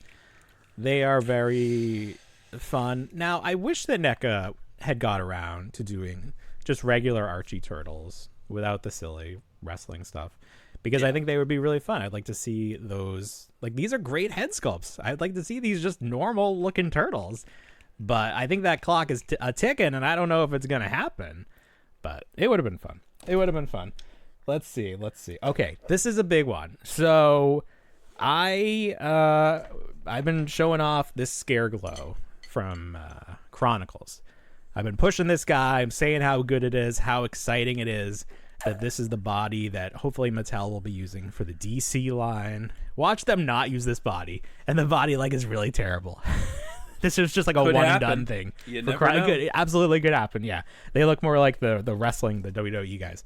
they are very fun. Now, I wish that NECA had got around to doing just regular Archie turtles without the silly wrestling stuff, because I think they would be really fun. I'd like to see those. Like, these are great head sculpts. I'd like to see these just normal looking turtles, but I think that clock is a ticking, and I don't know if it's going to happen, but it would have been fun. It would have been fun. Let's see. Okay, this is a big one. So I've been showing off this Scare Glow from Chronicles. I've been pushing this guy. I'm saying how good it is, how exciting it is that this is the body that hopefully Mattel will be using for the DC line. Watch them not use this body, and the body is really terrible. This is just like a one and done thing. You never know. It absolutely could happen. Yeah, they look more like the wrestling, the WWE guys.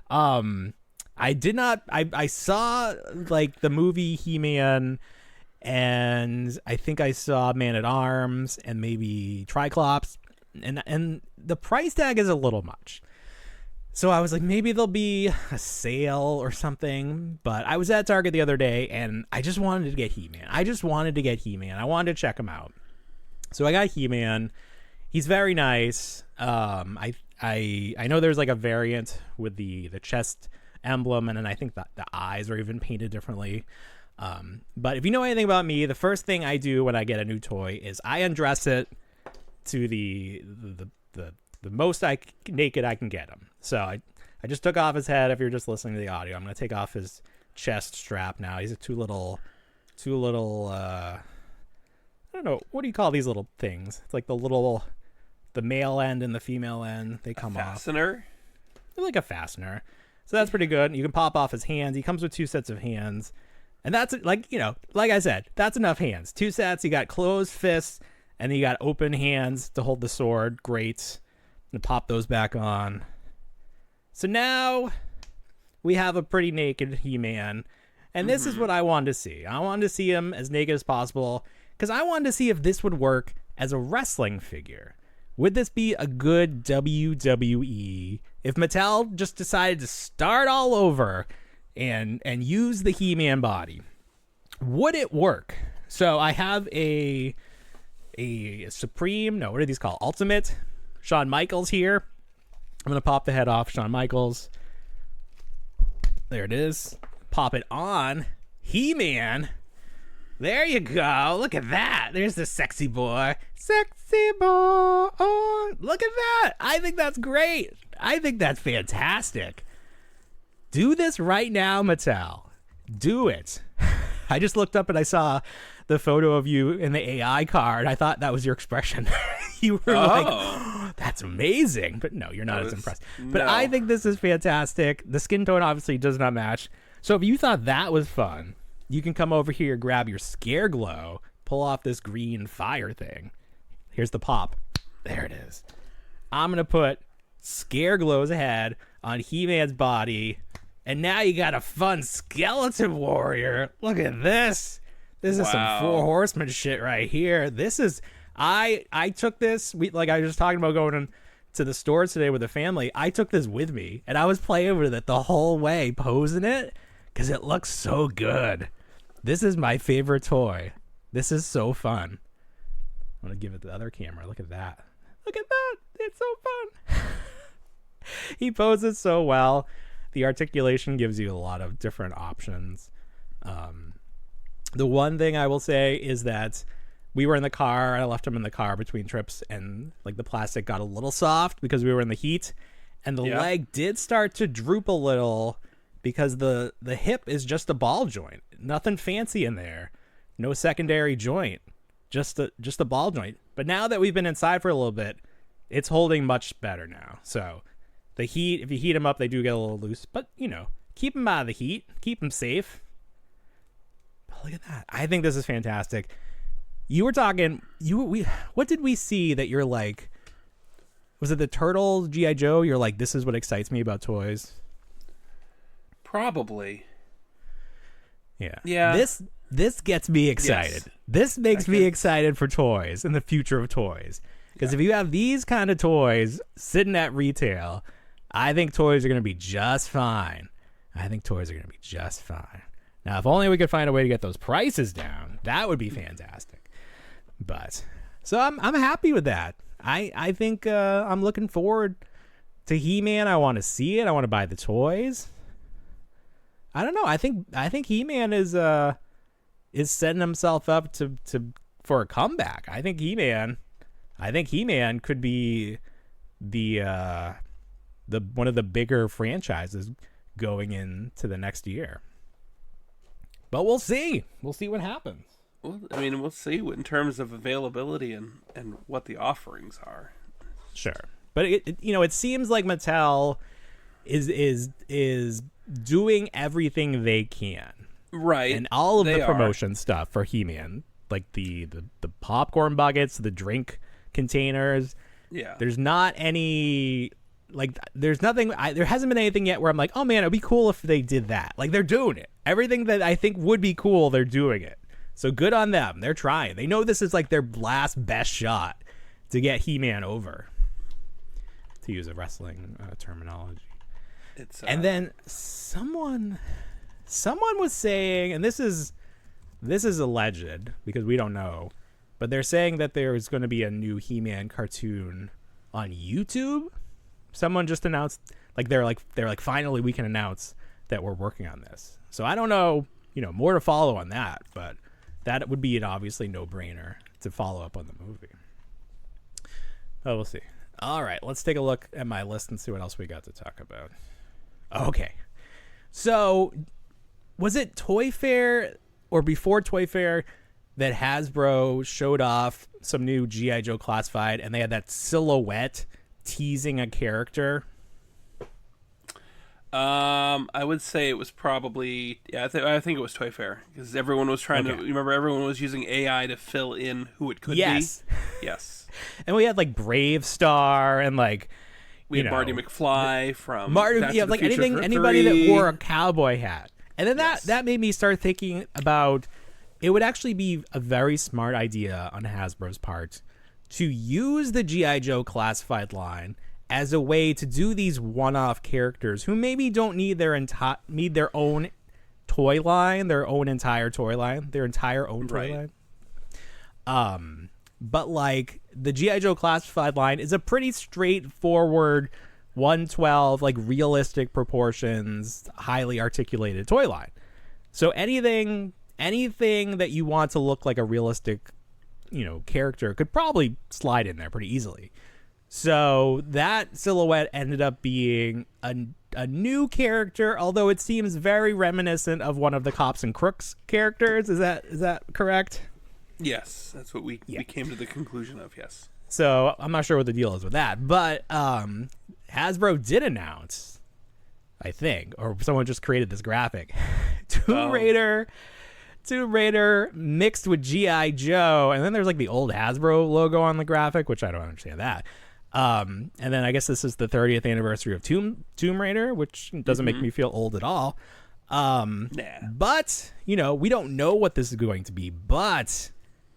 I did not. I saw the movie He-Man, and I think I saw Man at Arms and maybe Triclops, and the price tag is a little much. So I was like, maybe there'll be a sale or something. But I was at Target the other day, and I just wanted to get He-Man. I wanted to check him out. So I got He-Man. He's very nice. I know there's a variant with the chest emblem, and then I think that the eyes are even painted differently. But if you know anything about me, the first thing I do when I get a new toy is I undress it to the most naked I can get him. So I just took off his head. If you're just listening to the audio, I'm gonna take off his chest strap now. He's too little don't know, what do you call these little things? It's like the male end and the female end. They come off. Fastener? They're like a fastener. So that's pretty good. You can pop off his hands. He comes with 2 sets of hands. And that's like, like I said, that's enough hands. 2 sets. You got closed fists and then you got open hands to hold the sword. Great. And pop those back on. So now we have a pretty naked He-Man. And this is what I wanted to see. I wanted to see him as naked as possible because I wanted to see if this would work as a wrestling figure. Would this be a good WWE if Mattel just decided to start all over and use the He-Man body? Would it work? So I have a Supreme, no, what are these called? Ultimate Shawn Michaels here. I'm going to pop the head off Shawn Michaels. There it is. Pop it on He-Man. There you go. Look at that. There's the sexy boy. Sexy boy. Oh, look at that. I think that's great. I think that's fantastic. Do this right now, Mattel. Do it. I just looked up and I saw the photo of you in the AI card. I thought that was your expression. You were like, oh, that's amazing. But no, you're not as impressed. But no. I think this is fantastic. The skin tone obviously does not match. So if you thought that was fun, you can come over here, grab your Scare Glow, pull off this green fire thing. Here's the pop. There it is. I'm going to put Scare Glow's head on He-Man's body. And now you got a fun skeleton warrior. Look at this. This is some 4 Horsemen shit right here. This is... I took this... like I was just talking about going to the stores today with the family. I took this with me. And I was playing with it the whole way, posing it. Because it looks so good. This is my favorite toy. This is so fun. I'm going to give it the other camera. Look at that. Look at that. It's so fun. He poses so well. The articulation gives you a lot of different options. The one thing I will say is that we were in the car. I left him in the car between trips. And like the plastic got a little soft because we were in the heat. And the leg did start to droop a little. Because the hip is just a ball joint. Nothing fancy in there. No secondary joint. Just a ball joint. But now that we've been inside for a little bit, it's holding much better now. So the heat, if you heat them up, they do get a little loose. But, keep them out of the heat. Keep them safe. But look at that. I think this is fantastic. You were talking... what did we see that you're like... Was it the Turtles, G.I. Joe? You're like, this is what excites me about toys. Probably. Yeah. This gets me excited. Yes. This makes me excited for toys and the future of toys. Because if you have these kind of toys sitting at retail, I think toys are going to be just fine. Now, if only we could find a way to get those prices down, that would be fantastic. But so I'm happy with that. I think I'm looking forward to He-Man. I want to see it. I want to buy the toys. I don't know. I think He-Man is setting himself up to for a comeback. I think He-Man could be the one of the bigger franchises going into the next year. But we'll see. We'll see what happens. Well, I mean, we'll see in terms of availability and what the offerings are. Sure, but it seems like Mattel is doing everything they can, right? And all of the promotion stuff for He-Man, like the popcorn buckets, the drink containers. Yeah, there's not any there's nothing. There hasn't been anything yet where I'm like, oh man, it'd be cool if they did that. Like they're doing it. Everything that I think would be cool, they're doing it. So good on them. They're trying. They know this is like their last best shot to get He-Man over, to use a wrestling terminology. And then someone was saying, and this is alleged because we don't know, but they're saying that there is going to be a new He-Man cartoon on YouTube. Someone just announced, they're like finally we can announce that we're working on this. So I don't know, more to follow on that, but that would be an obviously no-brainer to follow up on the movie. Oh, we'll see. All right, let's take a look at my list and see what else we got to talk about. Okay. So, was it Toy Fair or before Toy Fair that Hasbro showed off some new G.I. Joe Classified, and they had that silhouette teasing a character? I would say it was probably I think it was Toy Fair, because everyone was trying to remember. Everyone was using AI to fill in who it could be. Yes. And we had like Brave Star and like we had Marty McFly from Marty, Back to the like Future anybody 3. that wore a cowboy hat. And then that made me start thinking about it would actually be a very smart idea on Hasbro's part to use the G.I. Joe Classified line as a way to do these one-off characters who maybe don't need their own toy line, their entire own toy line. But like the G.I. Joe Classified line is a pretty straightforward 112, like realistic proportions, highly articulated toy line. So anything that you want to look like a realistic, character could probably slide in there pretty easily. So that silhouette ended up being a new character, although it seems very reminiscent of one of the Cops and Crooks characters. Is that correct? Yes, that's what we came to the conclusion of. Yes. So I'm not sure what the deal is with that, but Hasbro did announce, I think, or someone just created this graphic, Tomb Raider mixed with G.I. Joe, and then there's like the old Hasbro logo on the graphic, which I don't understand that. And then I guess this is the 30th anniversary of Tomb Raider, which doesn't make me feel old at all. But, we don't know what this is going to be, but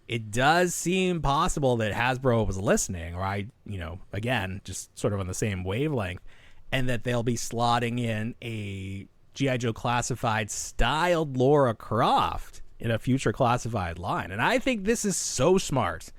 it does seem possible that Hasbro was listening, or again, just sort of on the same wavelength, and that they'll be slotting in a G.I. Joe Classified styled Lara Croft in a future Classified line. And I think this is so smart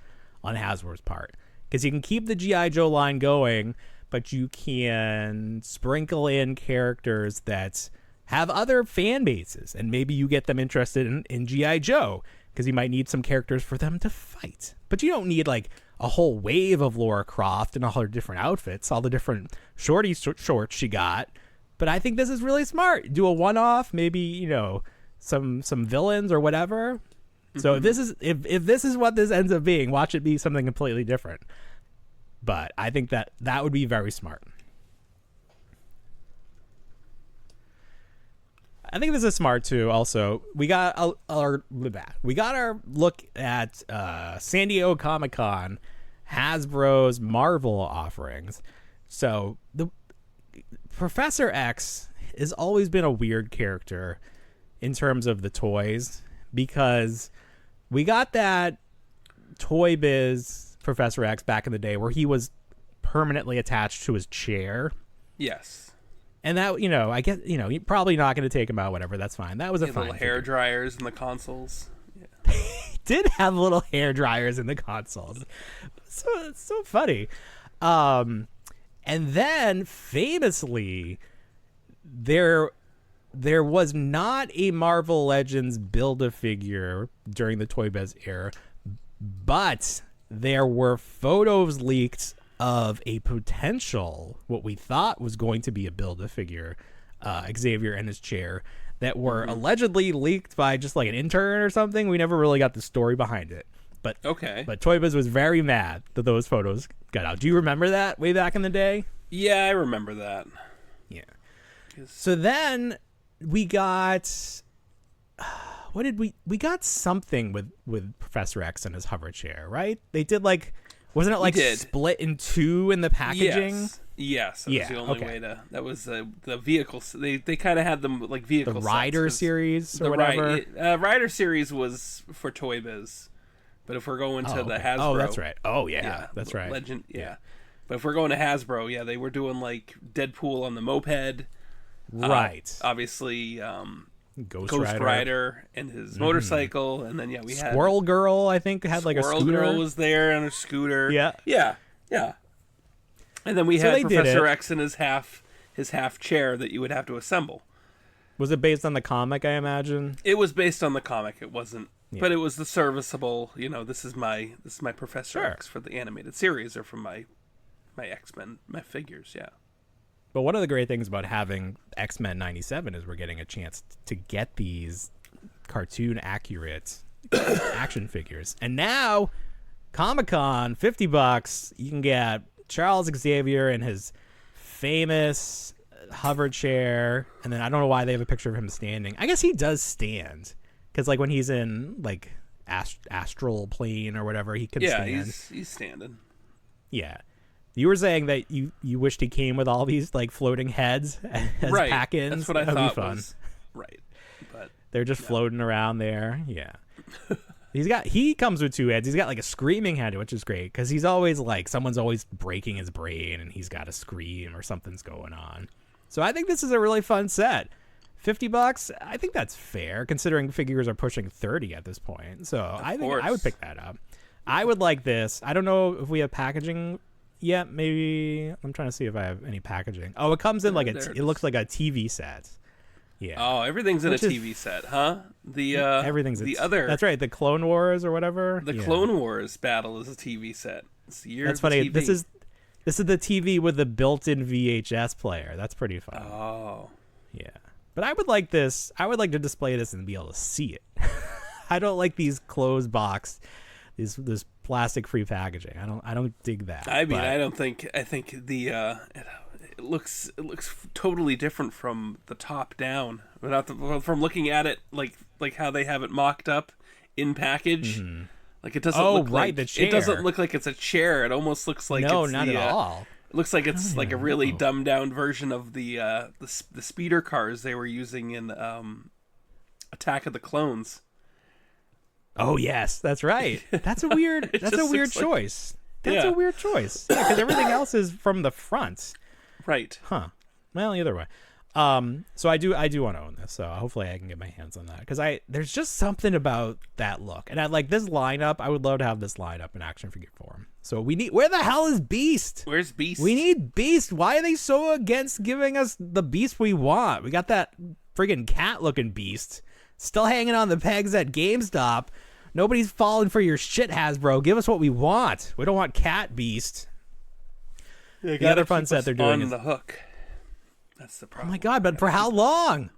on Hasbro's part, because you can keep the G.I. Joe line going, but you can sprinkle in characters that have other fan bases, and maybe you get them interested in G.I. Joe, because you might need some characters for them to fight. But you don't need like a whole wave of Lara Croft and all her different outfits, all the different shorts she got. But I think this is really smart. Do a one-off, maybe, some villains or whatever. So if this is what this ends up being, watch it be something completely different. But I think that would be very smart. I think this is smart too. Also, we got our look at San Diego Comic-Con, Hasbro's Marvel offerings. So the Professor X has always been a weird character in terms of the toys, because we got that Toy Biz Professor X back in the day where he was permanently attached to his chair. Yes. And that, I guess, you're probably not going to take him out, whatever. That's fine. That was a fine little hair dryers in the consoles. Yeah. He did have little hair dryers in the consoles. So it's so funny. And then famously, there was not a Marvel Legends Build-A-Figure during the Toy Biz era, but there were photos leaked of a potential, what we thought was going to be a Build-A-Figure, Xavier and his chair, that were allegedly leaked by just like an intern or something. We never really got the story behind it. But Toy Biz was very mad that those photos got out. Do you remember that way back in the day? Yeah, I remember that. Yeah. So then we got... what did we got something with Professor X and his hover chair, right? They did like... Wasn't it like split in two in the packaging? Yes. That was the only way to... That was the vehicles. They kind of had them like vehicle The Rider series or whatever? Rider series was for Toy Biz. But if we're going to the Hasbro... Oh, that's right. Oh, yeah. That's right. Legend, yeah. But if we're going to Hasbro, they were doing like Deadpool on the moped. Right. Obviously... Ghost Rider and his motorcycle, and then we had Squirrel Girl. I think had like a scooter. Squirrel Girl was there on a scooter. Yeah. And then we had Professor X in his half chair that you would have to assemble. Was it based on the comic? I imagine it was based on the comic. It wasn't, but it was the serviceable. This is my Professor X for the animated series, or from my X-Men, my figures. Yeah. But one of the great things about having X-Men 97 is we're getting a chance to get these cartoon accurate, action figures. And now Comic-Con, $50, you can get Charles Xavier in his famous hover chair, and then I don't know why they have a picture of him standing. I guess he does stand, because like when he's in like astral plane or whatever, he can stand. Yeah, he's standing. Yeah. You were saying that you wished he came with all these like floating heads as Right. pack-ins. That's what I That'd thought be fun. was right. But they're just floating around there. Yeah. He comes with two heads. He's got like a screaming head, which is great because he's always like someone's always breaking his brain and he's got to scream or something's going on. So I think this is a really fun set. $50, I think that's fair considering figures are pushing 30 at this point. So I think I would pick that up. I would like this. I don't know if we have packaging yet. Maybe I'm trying to see if I have any packaging. Oh, it comes in like it looks like a TV set. Yeah. Oh, everything's in a TV set, huh? Everything's the other. That's right. The Clone Wars or whatever. The Clone Wars battle is a TV set. It's That's funny. TV. This is the TV with the built-in VHS player. That's pretty fun. Oh. Yeah. But I would like this. I would like to display this and be able to see it. I don't like these closed box, this plastic-free packaging. I don't dig that. I mean, I think the it looks totally different from the top down. From looking at it like how they have it mocked up in package. Mm-hmm. Like it doesn't look like the chair. It doesn't look like it's a chair. It almost looks like no, it's not at all. It looks like it's like a really dumbed down version of the speeder cars they were using in Attack of the Clones. Oh yes, that's right. That's a weird. That's a weird choice. That's a weird choice. Yeah, because everything else is from the front. Right. Huh. Well, either way. So I do want to own this. So hopefully I can get my hands on that because there's just something about that look, and I like this lineup. I would love to have this lineup in action figure form. So where the hell is Beast? Where's Beast? We need Beast. Why are they so against giving us the Beast we want? We got that friggin' cat looking Beast still hanging on the pegs at GameStop. Nobody's falling for your shit, Hasbro. Give us what we want. We don't want Cat Beast. The other fun set they're doing is the hook. That's the problem. Oh my god! But for how long?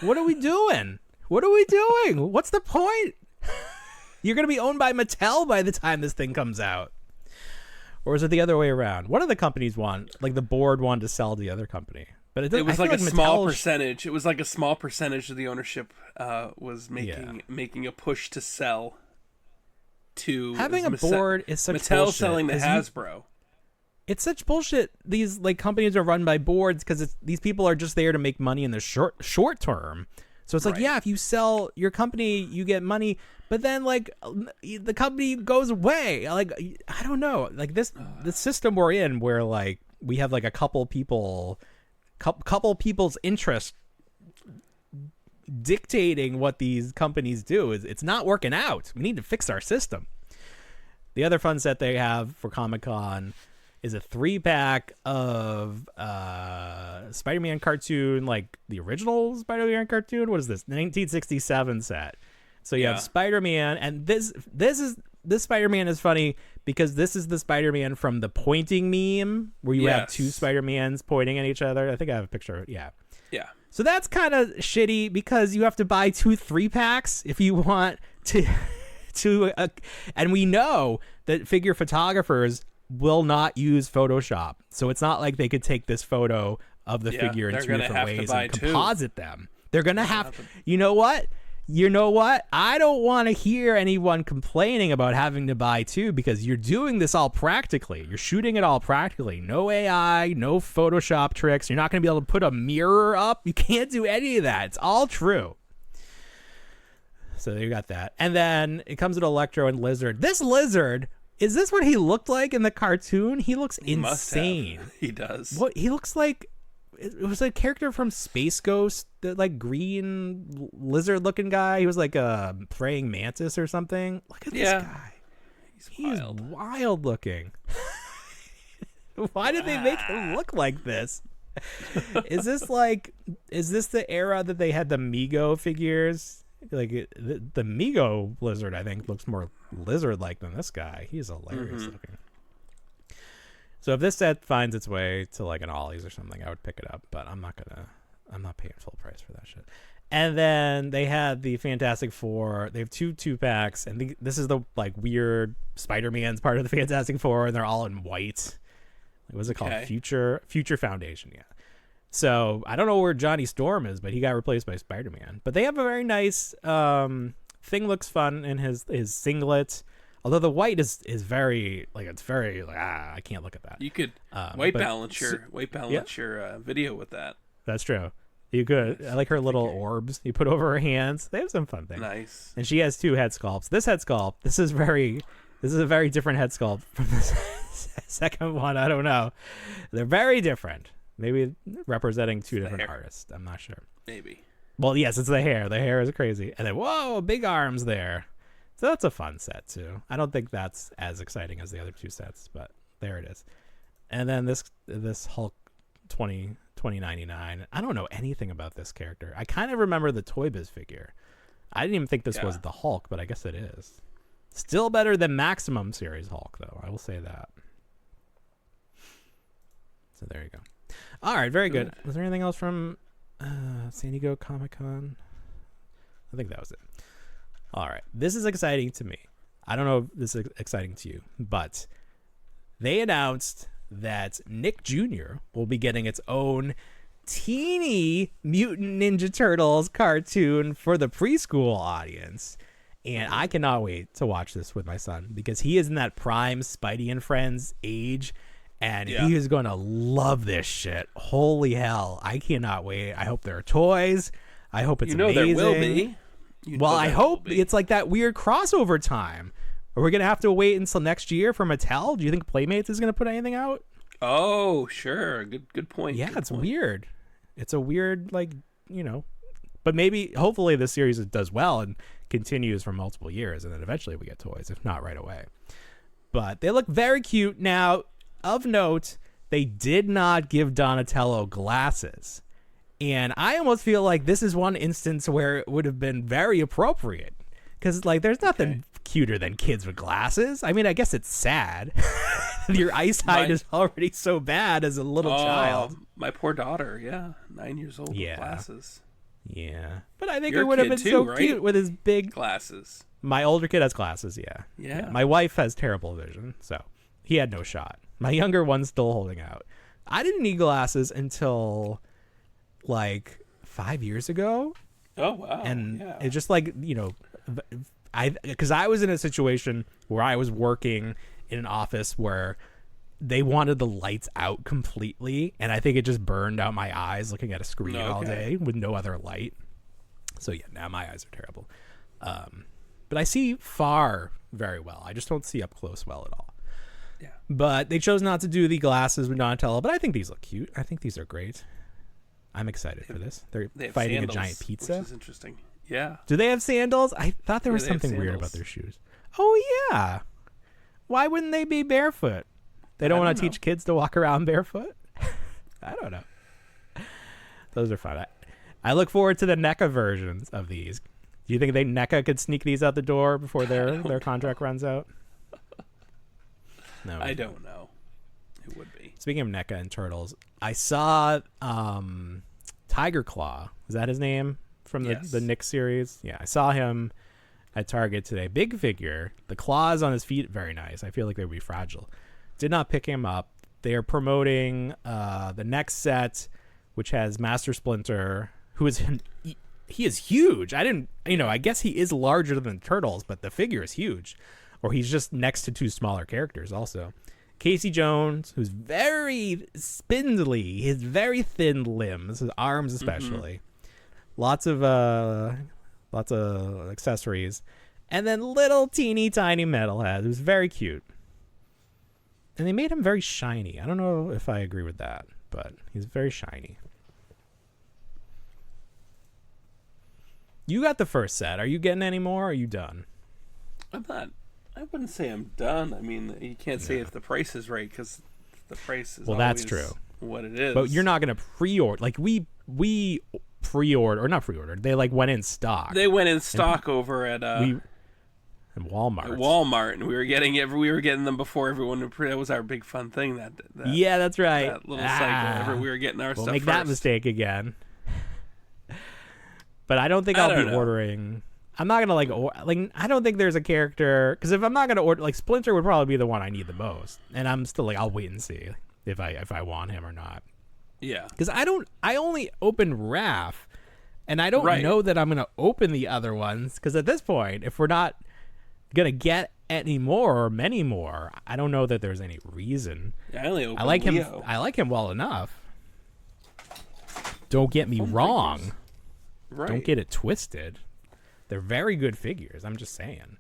What are we doing? What are we doing? What's the point? You're gonna be owned by Mattel by the time this thing comes out, or is it the other way around? One of the companies like the board wanted to sell to the other company, but it was like a small percentage. It was like a small percentage of the ownership was making a push to sell. To having a board is such Mattel bullshit, selling to Hasbro. It's such bullshit. These like companies are run by boards because these people are just there to make money in the short term. So it's like, yeah, if you sell your company, you get money, but then like the company goes away. Like I don't know, like the system we're in, where like we have like a couple people's interest dictating what these companies do it's not working out. We need to fix our system. The other fun set they have for Comic-Con is a 3-pack of Spider-Man cartoon, like the original Spider-Man cartoon. What is this? 1967 set. So you have Spider-Man, and this Spider-Man is funny because this is the Spider-Man from the pointing meme where you have two Spider-Mans pointing at each other. I think I have a picture of it. Yeah. So that's kind of shitty because you have to buy 2 3-packs if you want to and we know that figure photographers will not use Photoshop. So it's not like they could take this photo of the figure in 2 different ways and composite them. They're going to have You know what? I don't want to hear anyone complaining about having to buy 2 because you're doing this all practically. You're shooting it all practically. No AI, no Photoshop tricks. You're not going to be able to put a mirror up. You can't do any of that. It's all true. So you got that. And then it comes with Electro and Lizard. This Lizard, is this what he looked like in the cartoon? He looks insane. He does. What he looks like. It was a character from Space Ghost, the like green lizard looking guy. He was like a praying mantis or something. Look at this guy. He's wild looking. Why did they make him look like this? Is this the era that they had the Mego figures? Like the Mego lizard, I think, looks more lizard like than this guy. He's hilarious looking. So if this set finds its way to like an Ollie's or something, I would pick it up, but I'm not paying full price for that shit. And then they had the Fantastic Four. They have two packs, and this is the like weird Spider-Man's part of the Fantastic Four, and they're all in white. What was it called? Future Foundation, yeah. So I don't know where Johnny Storm is, but he got replaced by Spider-Man. But they have a very nice thing. Looks fun in his singlet. Although the white is very it's very I can't look at that. You could white balance your video with that. That's true. You could. I like her little orbs you put over her hands. They have some fun things. Nice. And she has 2 head sculpts. This head sculpt, this is a very different head sculpt from the second one. I don't know. They're very different. Maybe representing 2 different artists. I'm not sure. Maybe. Well, yes, it's the hair. The hair is crazy. And then, whoa, big arms there. So that's a fun set, too. I don't think that's as exciting as the other 2 sets, but there it is. And then this Hulk 2099. I don't know anything about this character. I kind of remember the Toy Biz figure. I didn't even think this was the Hulk, but I guess it is. Still better than Maximum Series Hulk, though. I will say that. So there you go. All right, very good. Was there anything else from San Diego Comic-Con? I think that was it. All right. This is exciting to me. I don't know if this is exciting to you, but they announced that Nick Jr. will be getting its own Teenage Mutant Ninja Turtles cartoon for the preschool audience. And I cannot wait to watch this with my son because he is in that prime Spidey and Friends age. And he is going to love this shit. Holy hell. I cannot wait. I hope there are toys. I hope it's amazing. There will be. Well, I hope it's like that weird crossover time. Are we going to have to wait until next year for Mattel? Do you think Playmates is going to put anything out? Oh, sure. Good point. Yeah, good it's point. weird. It's a weird, but maybe, hopefully this series does well and continues for multiple years. And then eventually we get toys, if not right away. But they look very cute. Now, of note, they did not give Donatello glasses. And I almost feel like this is one instance where it would have been very appropriate. Because, there's nothing cuter than kids with glasses. I mean, I guess it's sad. Your eyesight is already so bad as a little child. My poor daughter, 9 years old with glasses. Yeah. But I think Your it would have kid been too, so right? cute with his big glasses. My older kid has glasses, yeah. My wife has terrible vision, so he had no shot. My younger one's still holding out. I didn't need glasses until 5 years ago. Oh, wow. And it's just because I was in a situation where I was working in an office where they wanted the lights out completely, and I think it just burned out my eyes looking at a screen all day with no other light. So now my eyes are terrible. But I see far very well. I just don't see up close well at all. Yeah. But they chose not to do the glasses with Donatello, but I think these look cute. I think these are great. I'm excited for this. They're fighting sandals, a giant pizza. Which is interesting. Yeah. Do they have sandals? I thought there was something weird about their shoes. Oh, yeah. Why wouldn't they be barefoot? They don't want to teach kids to walk around barefoot? I don't know. Those are fun. I look forward to the NECA versions of these. Do you think NECA could sneak these out the door before their contract runs out? No, I don't know. It would be. Speaking of NECA and Turtles, I saw Tiger Claw. Is that his name? From the Nick series? Yeah, I saw him at Target today. Big figure. The claws on his feet, very nice. I feel like they would be fragile. Did not pick him up. They are promoting the next set, which has Master Splinter, who is... He is huge. I guess he is larger than the Turtles, but the figure is huge. Or he's just next to 2 smaller characters also. Casey Jones, who's very spindly, his very thin limbs, his arms especially. Lots of accessories. And then little teeny tiny Metalhead, who's very cute. And they made him very shiny. I don't know if I agree with that, but he's very shiny. You got the first set. Are you getting any more, or are you done? I'm not. I wouldn't say I'm done. I mean, you can't say if the price is right, because the price is that's true. What it is. But you're not going to pre-order. We pre-order, or not pre-ordered. They went in stock. They went in stock over at Walmart. At Walmart, and we were getting them before everyone. That was our big fun thing. That yeah, that's right. That little cycle. We were getting our we'll stuff make first. that mistake again. But I don't think I'll be ordering. I'm not gonna I don't think there's a character, because if I'm not gonna order, like, Splinter would probably be the one I need the most, and I'm still like, I'll wait and see if I want him or not. Yeah, because I only opened Raph, and I don't know that I'm gonna open the other ones, because at this point, if we're not gonna get any more or many more, I don't know that there's any reason. Yeah, I like Leo. him. I like him well enough. Don't get me wrong. Right. Don't get it twisted. They're very good figures. I'm just saying.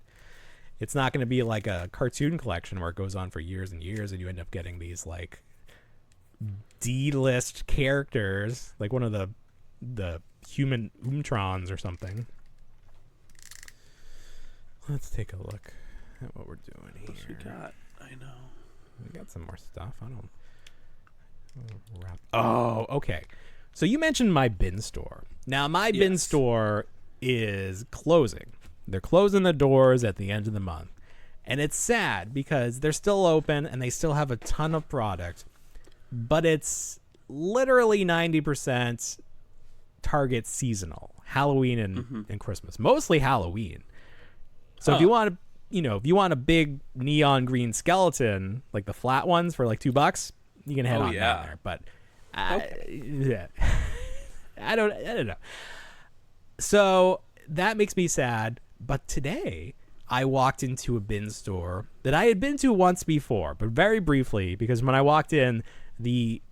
It's not going to be like a cartoon collection where it goes on for years and years and you end up getting these like D-list characters, like one of the human Umtrons or something. Let's take a look at what we're doing here. What we got? I know. We got some more stuff. Oh, okay. So you mentioned my bin store. Now, my bin store is closing. They're closing the doors at the end of the month. And it's sad because they're still open and they still have a ton of product. But it's literally 90% Target seasonal. Halloween and Christmas. Mostly Halloween. So if you want a big neon green skeleton, like the flat ones for like $2, you can head on down there. But yeah. I don't know. So that makes me sad. But today I walked into a bin store that I had been to once before, but very briefly, because when I walked in, the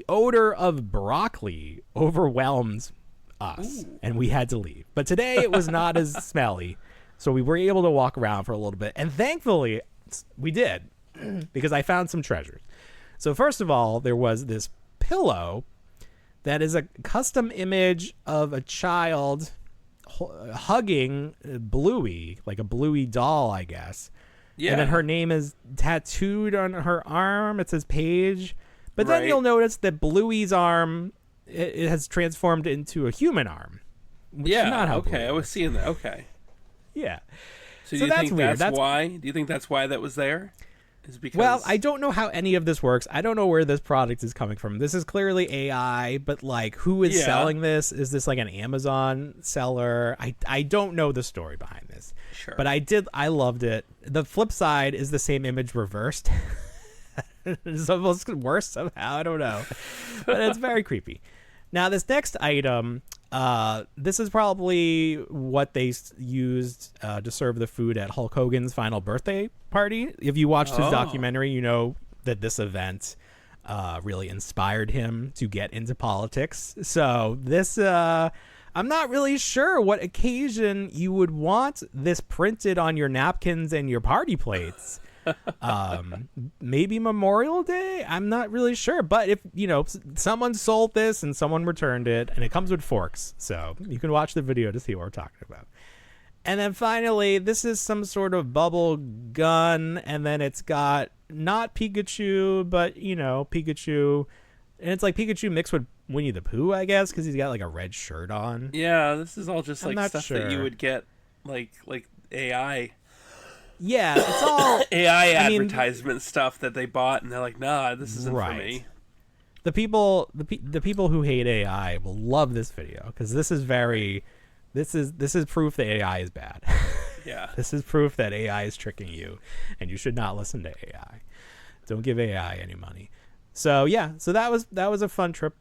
odor of broccoli overwhelmed us. Ooh. And we had to leave. But today it was not as smelly. So we were able to walk around for a little bit. And thankfully we did, because I found some treasures. So first of all, there was this pillow that is a custom image of a child hugging Bluey, like a Bluey doll, I guess. Yeah. And then her name is tattooed on her arm. It says Paige. But then you'll notice that Bluey's arm it has transformed into a human arm. Okay. I was seeing that. Okay. Yeah. So do you think that's why? Do you think that's why that was there? Well, I don't know how any of this works. I don't know where this product is coming from. This is clearly AI, but like, who is selling this? Is this like an Amazon seller? I don't know the story behind this. Sure. But I loved it. The flip side is the same image reversed. It's almost worse somehow. I don't know. But it's very creepy. Now, this next item, this is probably what they used to serve the food at Hulk Hogan's final birthday party. If you watched his documentary, you know that this event really inspired him to get into politics. So this, I'm not really sure what occasion you would want this printed on your napkins and your party plates. Maybe Memorial Day, I'm not really sure, but if someone sold this and someone returned it, and it comes with forks, so you can watch the video to see what we're talking about. And then finally, this is some sort of bubble gun, and then it's got not Pikachu, but Pikachu, and it's like Pikachu mixed with Winnie the Pooh, I guess, because he's got like a red shirt on. Yeah, this is all just like stuff that you would get like AI. Yeah, it's all AI advertisement stuff that they bought, and they're like, "Nah, this isn't for me." The people who hate AI will love this video, because this is proof that AI is bad. Yeah, this is proof that AI is tricking you, and you should not listen to AI. Don't give AI any money. So yeah, so that was a fun trip.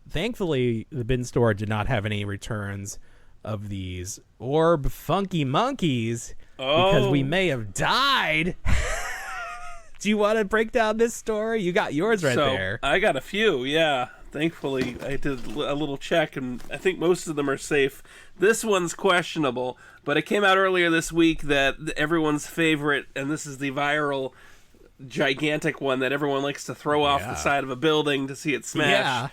Thankfully, the bin store did not have any returns of these orb funky monkeys. Because we may have died. Do you want to break down this story? You got yours there. I got a few, yeah. Thankfully, I did a little check, and I think most of them are safe. This one's questionable, but it came out earlier this week that everyone's favorite, and this is the viral, gigantic one that everyone likes to throw off the side of a building to see it smash. Yeah.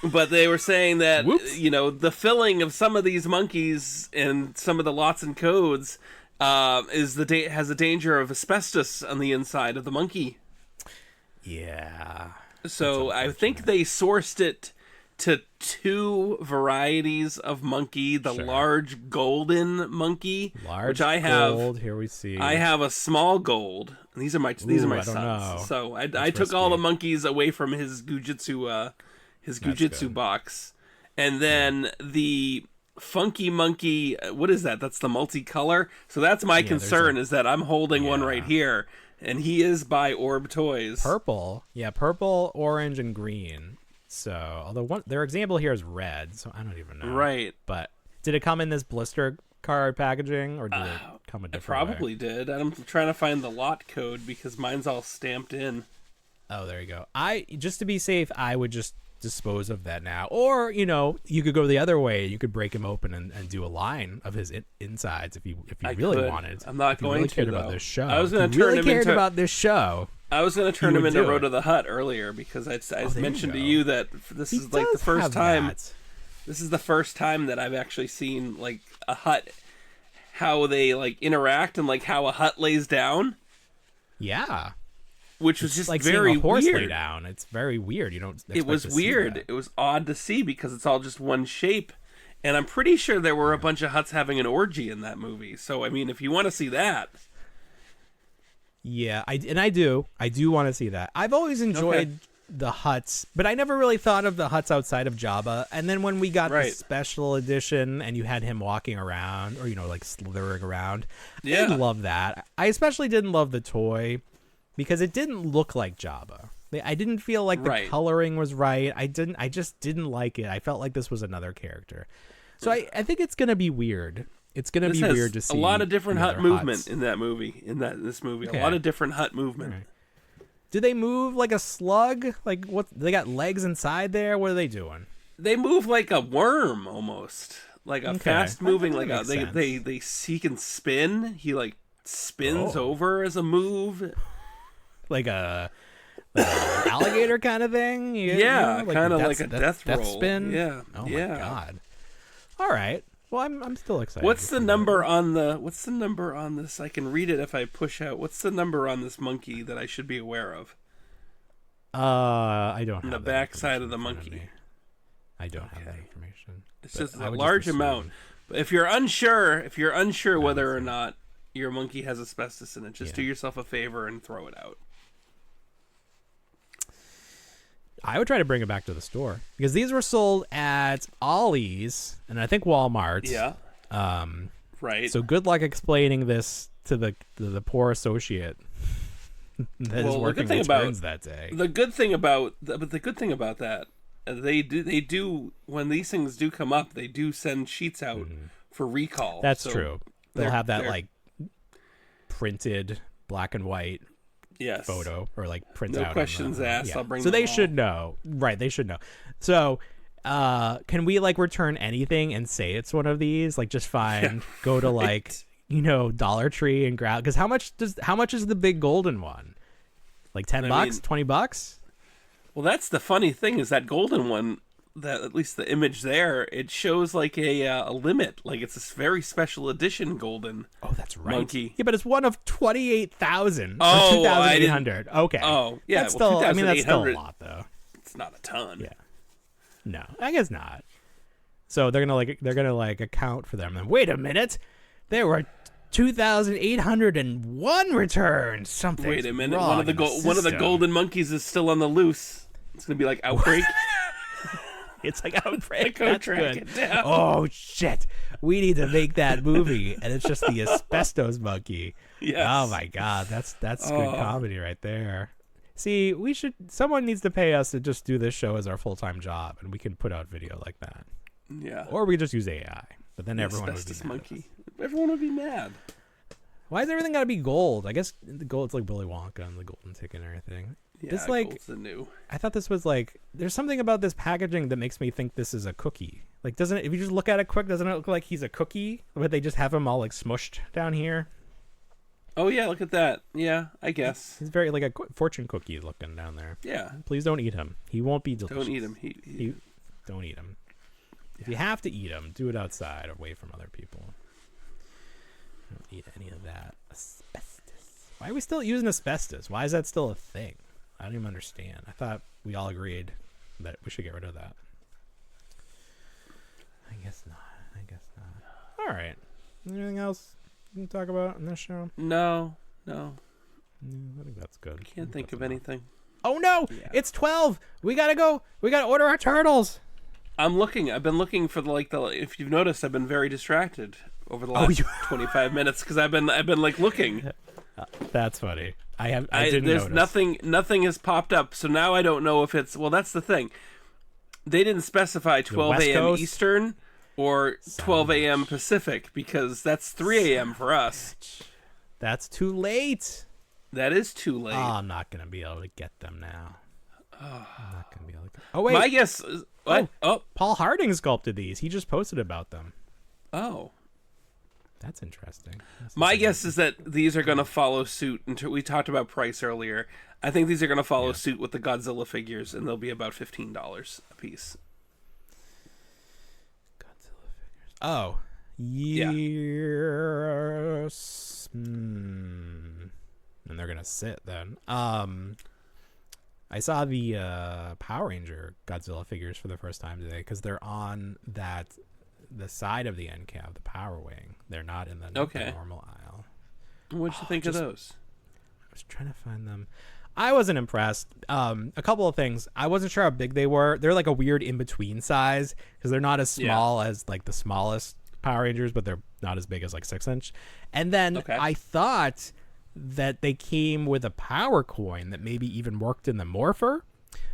But they were saying that, the filling of some of these monkeys and some of the lots and codes has a danger of asbestos on the inside of the monkey. Yeah. So I think they sourced it to two varieties of monkey. The large golden monkey, which I have. Gold. Here we see. I have a small gold. These are my sons. So I took all the monkeys away from his Gujitsu box. And then the Funky Monkey, what is that? That's the multicolor. So that's my concern, is that I'm holding one right here, and he is by Orb Toys. Purple. Yeah, purple, orange, and green. So, although their example here is red, so I don't even know. Right. But did it come in this blister card packaging, or did it come a different It probably did. I'm trying to find the lot code because mine's all stamped in. Oh, there you go. Just to be safe, I would just dispose of that now. Or, you could go the other way. You could break him open and do a line of his insides if you really wanted. I'm not going to, about this show. I was going to turn him into about this show. I was going to turn him into Road to the Hut earlier because I mentioned to you that this is like the first time. This is the first time that I've actually seen like a hut, how they like interact and like how a hut lays down. Yeah. Which was just like very seeing a horse weird. lay down. It's very weird. You don't. It was weird. It was odd to see because it's all just one shape, and I'm pretty sure there were a bunch of huts having an orgy in that movie. So I mean, if you want to see that, yeah, I do want to see that. I've always enjoyed the huts, but I never really thought of the huts outside of Jabba. And then when we got the special edition, and you had him walking around, or like slithering around, I didn't love that. I especially didn't love the toy. Because it didn't look like Jabba. I didn't feel like the coloring was right. I just didn't like it. I felt like this was another character. So I think it's gonna be weird. It's gonna be weird to see a lot of different hut movement huts. in that movie. This movie, Okay. a lot of different hut movement. Right. Do they move like a slug? Like what? They got legs inside there. What are they doing? They move like a worm almost, like a fast moving. Like he can spin. He like spins over as a move. Like a alligator kind of thing. Kind of like a death roll. spin. Yeah. Oh my god. All right. Well, I'm still excited. What's the number on this? I can read it if I push out. What's the number on this monkey that I should be aware of? I don't have the back side of the monkey. I don't have that information. It's just a large amount. But if you're unsure whether or not your monkey has asbestos in it, just do yourself a favor and throw it out. I would try to bring it back to the store because these were sold at Ollie's and I think Walmart. Yeah. Right. So good luck explaining this to the poor associate that is working returns that day. The good thing about that, they do when these things do come up, they do send sheets out for recall. That's true. They'll have that like printed black and white. Yes. Photo or like print no out. No questions asked. Yeah. I'll bring. So them they all. should know, right? They should know. So, can we like return anything and say it's one of these? Like, just go to like Dollar Tree and grab. Because how much is the big golden one? Like $10, $20? Well, that's the funny thing is that golden one. That at least the image there, it shows like a limit, like it's a very special edition golden. Oh, that's right. Monkey. Yeah, but it's one of 28,000 or 2,800. Okay. Oh, yeah. That's still. I mean, that's still a lot, though. It's not a ton. Yeah. No, I guess not. So they're gonna account for them. And wait a minute, there were 2,801 returns. Something. Wait a minute. One of the golden monkeys is still on the loose. It's gonna be like Outbreak. It's like Outbreak. That's good. Oh shit! We need to make that movie, and it's just the asbestos monkey. Yes. Oh my god, that's good comedy right there. See, someone needs to pay us to just do this show as our full-time job, and we can put out video like that. Yeah. Or we just use AI, but then everyone would be mad. Monkey. Everyone would be mad. Why has everything got to be gold? I guess the gold's like Willy Wonka and the golden ticket and everything. Yeah, this like gold's the new. I thought this was like. There's something about this packaging that makes me think this is a cookie. Like, doesn't it? If you just look at it quick, doesn't it look like he's a cookie? But they just have him all like smushed down here. Oh yeah, look at that. Yeah, I guess he's very like a fortune cookie looking down there. Yeah. Please don't eat him. He won't be delicious. Don't eat him. He don't eat him. If you have to eat him, do it outside, away from other people. Don't eat any of that asbestos. Why are we still using asbestos? Why is that still a thing? I don't even understand. I thought we all agreed that we should get rid of that. I guess not. All right. Anything else you can talk about in this show? No. I think that's good. Can't think of anything. Oh no! Yeah. It's 12. We gotta go. We gotta order our turtles. I'm looking. I've been looking for the if you've noticed, I've been very distracted over the last 25 minutes because I've been like looking. That's funny. I didn't there's notice. nothing has popped up, so now I don't know if it's that's the thing. They didn't specify 12 a.m. Eastern or 12 a.m. Pacific because that's 3 a.m. for us. That's too late. That is too late. Oh, I'm not gonna be able to get them now. I'm not gonna be able to. Oh wait, my guess is what? Oh, Paul Harding sculpted these. He just posted about them. Oh, that's interesting. My guess is that these are going to follow suit. We talked about price earlier. I think these are going to follow suit with the Godzilla figures, and they'll be about $15 a piece. Godzilla figures. Oh, yes. And they're gonna sit then. I saw the Power Ranger Godzilla figures for the first time today because they're on the side of the end cap, the Power Wing. They're not in the normal aisle. What'd you think of those? I was trying to find them. I wasn't impressed. A couple of things. I wasn't sure how big they were. They're like a weird in-between size because they're not as small as like the smallest Power Rangers, but they're not as big as like 6-inch. And then I thought that they came with a power coin that maybe even worked in the morpher,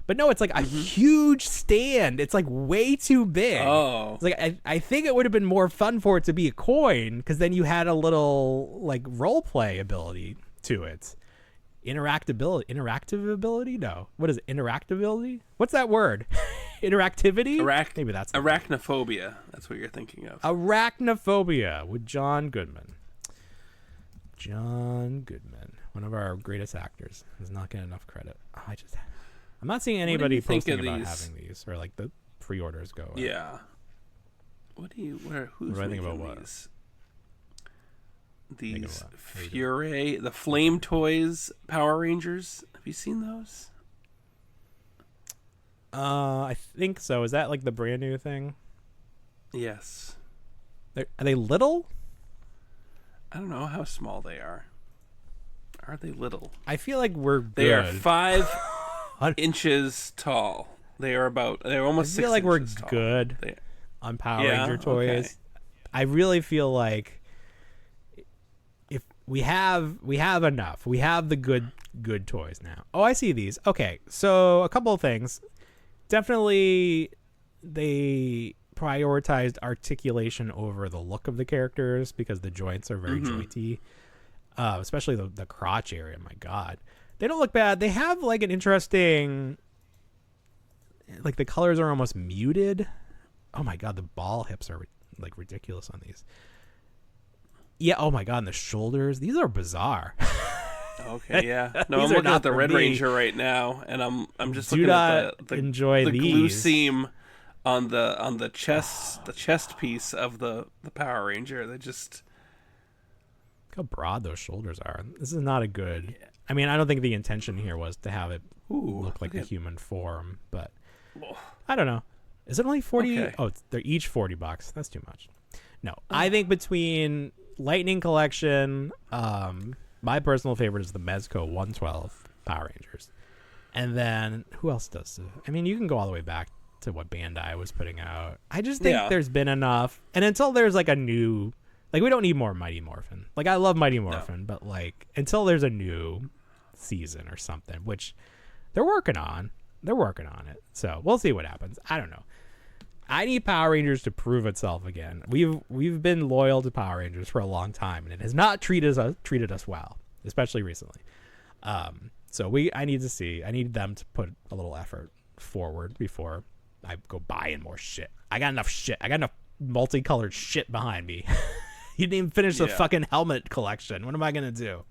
but no, it's like a huge stand. It's like way too big. It's like I think it would have been more fun for it to be a coin because then you had a little like role play ability to it. Interactive ability? No. What is it? Interactability? What's that word? Interactivity? Maybe that's arachnophobia. That's what you're thinking of. Arachnophobia with John Goodman. John Goodman, one of our greatest actors, does not get enough credit. I'm not seeing anybody posting about having these or like the pre-orders go. Yeah. Who's what do I think about what? These Fury, the Flame Toys Power Rangers. Have you seen those? I think so. Is that like the brand new thing? Yes. Are they little? I don't know how small they are. Are they little? I feel like we're good. They are 5 inches tall. They're almost 6 inches tall. I feel like we're good on Power Ranger toys. Okay. I really feel like if we have enough. We have the good toys now. Oh, I see these. Okay, so a couple of things. Definitely they prioritized articulation over the look of the characters because the joints are very jointy, especially the crotch area. My God, they don't look bad. They have like an interesting, like the colors are almost muted. Oh my God, the ball hips are like ridiculous on these. Yeah. Oh my God, and the shoulders. These are bizarre. Okay. Yeah. No, I'm looking at the Red Ranger right now, and I'm just looking at the glue seam on the chest piece of the Power Ranger. They just look how broad those shoulders are. This is not a good. I mean, I don't think the intention here was to have it look like the human form, but I don't know. Is it only 40? Okay. Oh, they're each $40. That's too much. No, I think between Lightning Collection, my personal favorite is the Mezco 112 Power Rangers, and then who else does it? I mean, you can go all the way back to what Bandai was putting out. I just think there's been enough, and until there's like a new, like we don't need more Mighty Morphin. Like I love Mighty Morphin, but like until there's a new season or something, which they're working on it. So we'll see what happens. I don't know. I need Power Rangers to prove itself again. We've been loyal to Power Rangers for a long time, and it has not treated us well, especially recently. So I need them to put a little effort forward before I go buying more shit. I got enough shit. I got enough multicolored shit behind me. You didn't even finish the fucking helmet collection. What am I gonna do?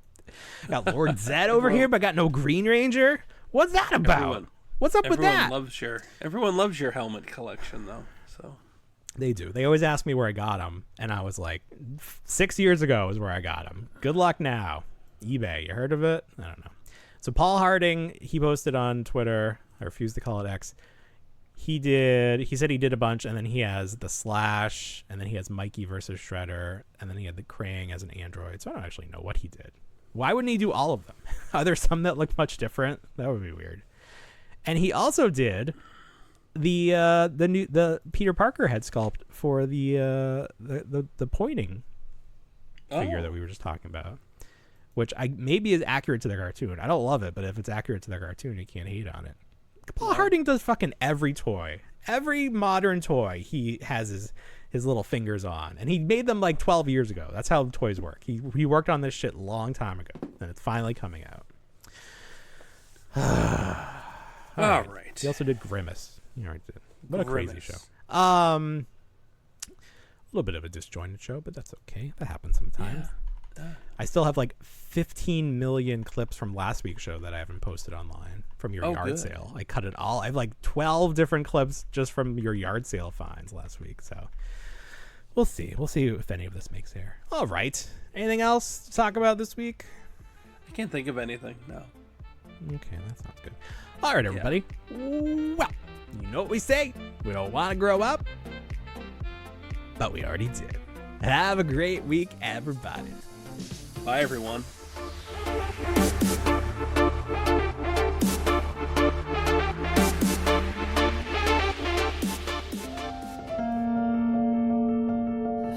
Got Lord Zed over here, but I got no Green Ranger. What's that about? What's up with that? Everyone loves your helmet collection, though. So they do. They always ask me where I got them, and I was like, 6 years ago is where I got them. Good luck now. eBay, you heard of it? I don't know. So Paul Harding, he posted on Twitter. I refuse to call it X. He said he did a bunch, and then he has the Slash, and then he has Mikey versus Shredder, and then he had the Krang as an android. So I don't actually know what he did. Why wouldn't he do all of them? Are there some that look much different? That would be weird. And he also did the Peter Parker head sculpt for the pointing figure that we were just talking about, which maybe is accurate to the cartoon. I don't love it, but if it's accurate to the cartoon, you can't hate on it. Paul Harding does fucking every toy. Every modern toy he has his little fingers on, and he made them like 12 years ago. That's how toys work. He worked on this shit a long time ago, and it's finally coming out. All right. He also did Grimace. You already did. What a crazy show. A little bit of a disjointed show, but that's okay. That happens sometimes. Yeah. I still have like 15 million clips from last week's show that I haven't posted online from your yard sale. I cut it all. I have like 12 different clips just from your yard sale finds last week. So we'll see. We'll see if any of this makes air. All right. Anything else to talk about this week? I can't think of anything. No. Okay, that sounds good. All right, everybody. Yeah. Well, you know what we say. We don't want to grow up, but we already did. Have a great week, everybody. Bye, everyone.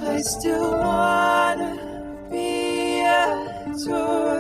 I still wanna be a toy.